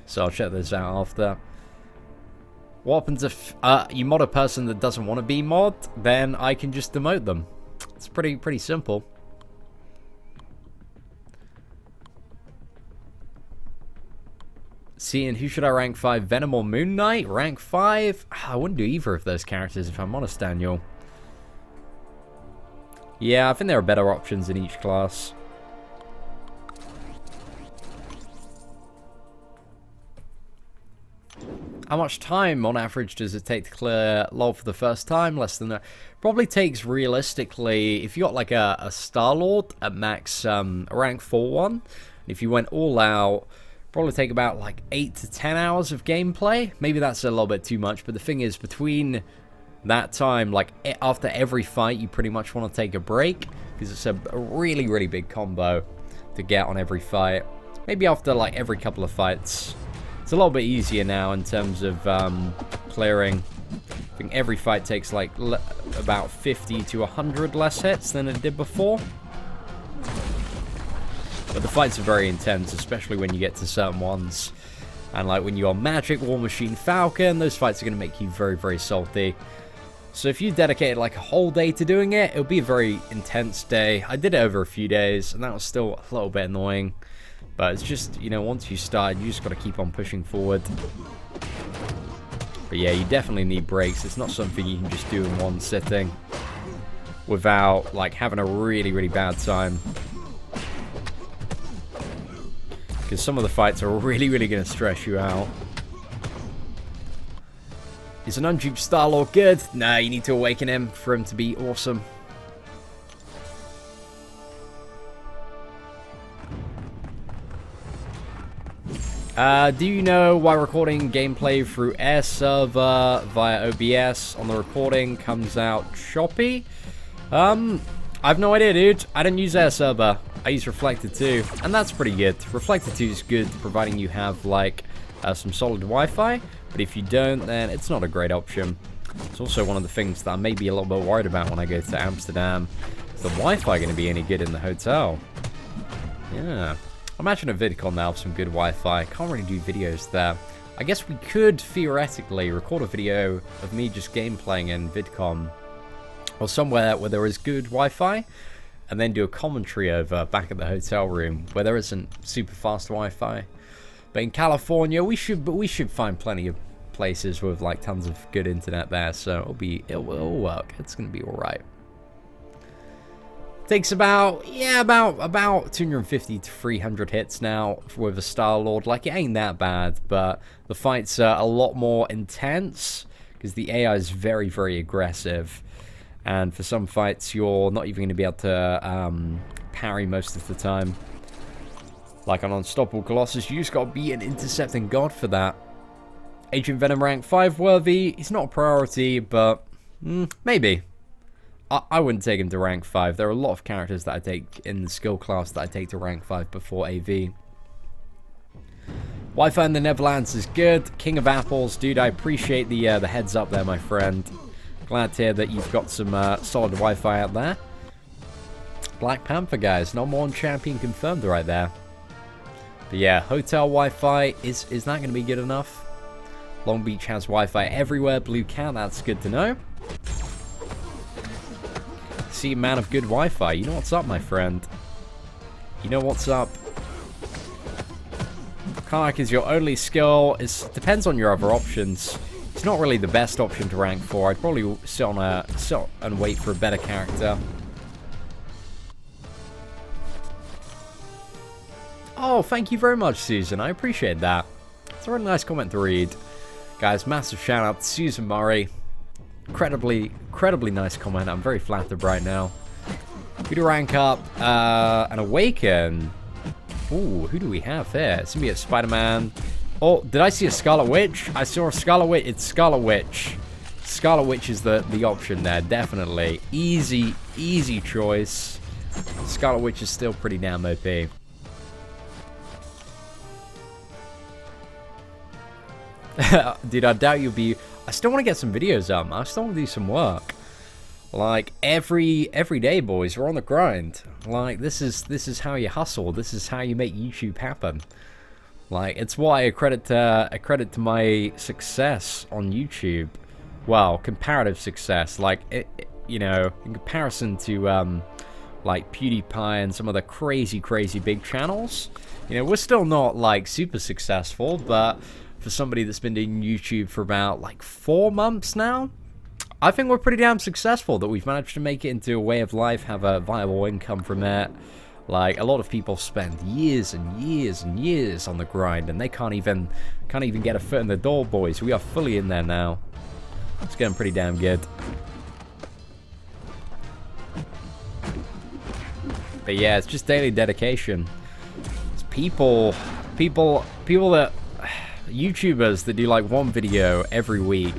So I'll check this out after. What happens if you mod a person that doesn't want to be mod? Then I can just demote them. It's pretty simple. Seeing who should I rank 5? Venom or Moon Knight? Rank 5? I wouldn't do either of those characters if I'm honest, Daniel. Yeah, I think there are better options in each class. How much time on average does it take to clear LoL for the first time? Less than that. Probably takes realistically, if you got like a Star-Lord at max rank 4 one, if you went all out, probably take about like 8 to 10 hours of gameplay. Maybe that's a little bit too much, but the thing is, between that time, like after every fight, you pretty much want to take a break, because it's a really big combo to get on every fight. Maybe after like every couple of fights. It's a little bit easier now in terms of clearing. I think every fight takes like about 50 to 100 less hits than it did before. But the fights are very intense, especially when you get to certain ones. And like when you're Magic, War Machine, Falcon, those fights are going to make you very salty. So if you dedicated like a whole day to doing it, it'll be a very intense day. I did it over a few days, and that was still a little bit annoying. But it's just, you know, once you start, you just got to keep on pushing forward. But yeah, you definitely need breaks. It's not something you can just do in one sitting without like having a really bad time. Because some of the fights are really going to stress you out. Is an unduped Star-Lord good? Nah, you need to awaken him for him to be awesome. Do you know why recording gameplay through Air Server via OBS on the recording comes out choppy? I've no idea, dude. I don't use Air Server. I use Reflected 2, and that's pretty good. Reflected 2 is good, providing you have, like, some solid Wi-Fi, but if you don't, then it's not a great option. It's also one of the things that I may be a little bit worried about when I go to Amsterdam. Is the Wi-Fi going to be any good in the hotel? Yeah. Imagine a VidCon now with some good Wi-Fi. Can't really do videos there. I guess we could, theoretically, record a video of me just gameplaying in VidCon, or somewhere where there is good Wi-Fi, and then do a commentary over back at the hotel room where there isn't super fast Wi-Fi. But in California, we should find plenty of places with like tons of good internet there, so it'll work. It's gonna be all right. Takes about 250 to 300 hits now with a Star-Lord. Like, it ain't that bad, but the fights are a lot more intense because the AI is very aggressive. And for some fights, you're not even going to be able to parry most of the time. Like on Unstoppable Colossus, you just got to be an intercepting god for that. Agent Venom rank 5 worthy. He's not a priority, but maybe. I wouldn't take him to rank 5. There are a lot of characters that I take in the skill class that I take to rank 5 before AV. Wi-Fi in the Netherlands is good. King of Apples, dude, I appreciate the heads up there, my friend. Glad to hear that you've got some solid Wi-Fi out there. Black Panther, guys. Number 1 champion confirmed right there. But yeah, hotel Wi-Fi, is that going to be good enough? Long Beach has Wi-Fi everywhere. Blue Cat, that's good to know. See, man of good Wi-Fi. You know what's up, my friend. You know what's up. Kayak is your only skill. It depends on your other options. It's not really the best option to rank 4. I'd probably sit and wait for a better character. Oh, thank you very much, Susan. I appreciate that. It's a really nice comment to read. Guys, massive shout out to Susan Murray. Incredibly nice comment. I'm very flattered right now. We do rank up and awaken. Ooh, who do we have there? It's gonna be a Spider-Man. Oh, did I see a Scarlet Witch? I saw a Scarlet Witch. It's Scarlet Witch. Scarlet Witch is the option there, definitely. Easy choice. Scarlet Witch is still pretty damn OP. Dude, I doubt you'll be... I still want to get some videos up. I still want to do some work. Like, every day, boys, we're on the grind. Like, this is how you hustle. This is how you make YouTube happen. Like, it's why I credit to my success on YouTube. Well, comparative success. Like, you know, in comparison to, like, PewDiePie and some of the crazy big channels. You know, we're still not, like, super successful, but for somebody that's been doing YouTube for about, like, 4 months now, I think we're pretty damn successful that we've managed to make it into a way of life, have a viable income from it. Like, a lot of people spend years and years and years on the grind, and they can't even get a foot in the door, boys. We are fully in there now. It's getting pretty damn good. But yeah, it's just daily dedication. It's people that... YouTubers that do like one video every week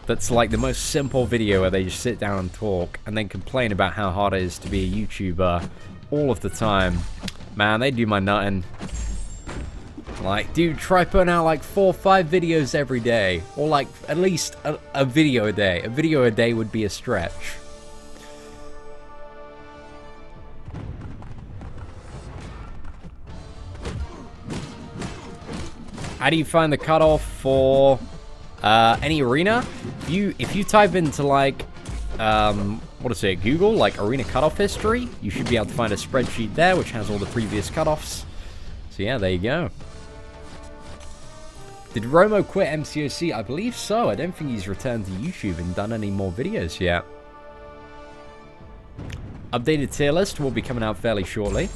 that's like the most simple video where they just sit down and talk and then complain about how hard it is to be a YouTuber all of the time. Man, they do my nutting. Like, dude, try putting out like 4 or 5 videos every day, or like at least a video a day. A video a day would be a stretch. How do you find the cutoff for any arena? If you type into like what is it, Google, like arena cutoff history, you should be able to find a spreadsheet there which has all the previous cutoffs. So yeah, there you go. Did Romo quit MCOC? I believe so. I don't think he's returned to YouTube and done any more videos yet. Updated tier list will be coming out fairly shortly.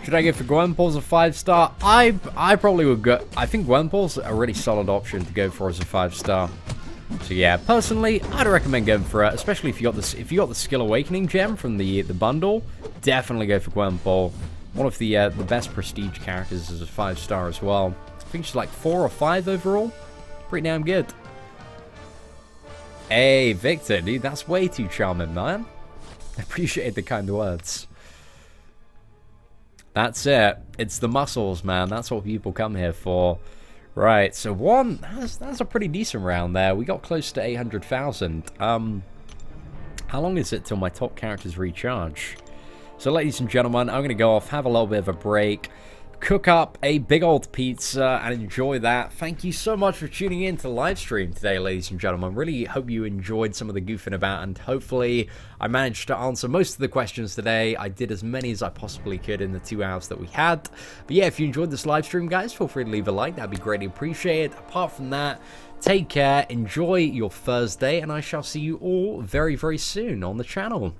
Should I go for Gwenpool's a 5-star? I probably would go. I think Gwenpool's a really solid option to go for as a 5-star. So yeah, personally, I'd recommend going for it, especially if you got the Skill Awakening gem from the bundle. Definitely go for Gwenpool. One of the best prestige characters as a 5-star as well. I think she's like 4 or 5 overall. Pretty damn good. Hey, Victor, dude, that's way too charming, man. Appreciate the kind words. That's it. It's the muscles, man. That's what people come here for. Right, so that's a pretty decent round there. We got close to 800,000. How long is it till my top characters recharge? So, ladies and gentlemen, I'm going to go off, have a little bit of a break, cook up a big old pizza, and enjoy that. Thank you so much for tuning in to the live stream today, ladies and gentlemen. Really hope you enjoyed some of the goofing about, and hopefully I managed to answer most of the questions today. I did as many as I possibly could in the 2 hours that we had. But yeah, if you enjoyed this live stream, guys, feel free to leave a like. That'd be greatly appreciated. Apart from that, take care, enjoy your Thursday, and I shall see you all very, very soon on the channel.